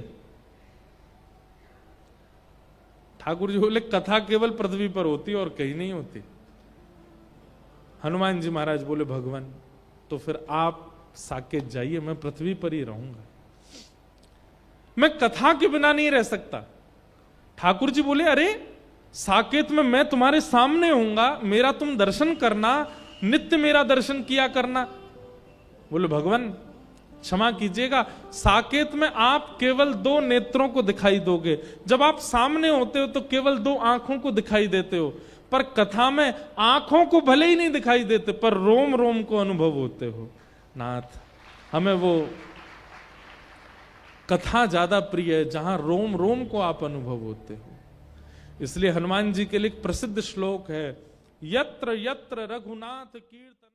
ठाकुर जी बोले, कथा केवल पृथ्वी पर होती है और कहीं नहीं होती। हनुमान जी महाराज बोले, भगवान तो फिर आप साकेत जाइए, मैं पृथ्वी पर ही रहूंगा, मैं कथा के बिना नहीं रह सकता। ठाकुर जी बोले, अरे साकेत में मैं तुम्हारे सामने होऊंगा, मेरा तुम दर्शन करना, नित्य मेरा दर्शन किया करना। बोले, भगवान क्षमा कीजिएगा, साकेत में आप केवल 2 नेत्रों को दिखाई दोगे, जब आप सामने होते हो तो केवल 2 आंखों को दिखाई देते हो, पर कथा में आंखों को भले ही नहीं दिखाई देते, पर रोम रोम को अनुभव होते हो। नाथ, हमें वो कथा ज्यादा प्रिय है जहां रोम रोम को आप अनुभव होते हो। इसलिए हनुमान जी के लिए एक प्रसिद्ध श्लोक है, यत्र यत्र रघुनाथ कीर्तन।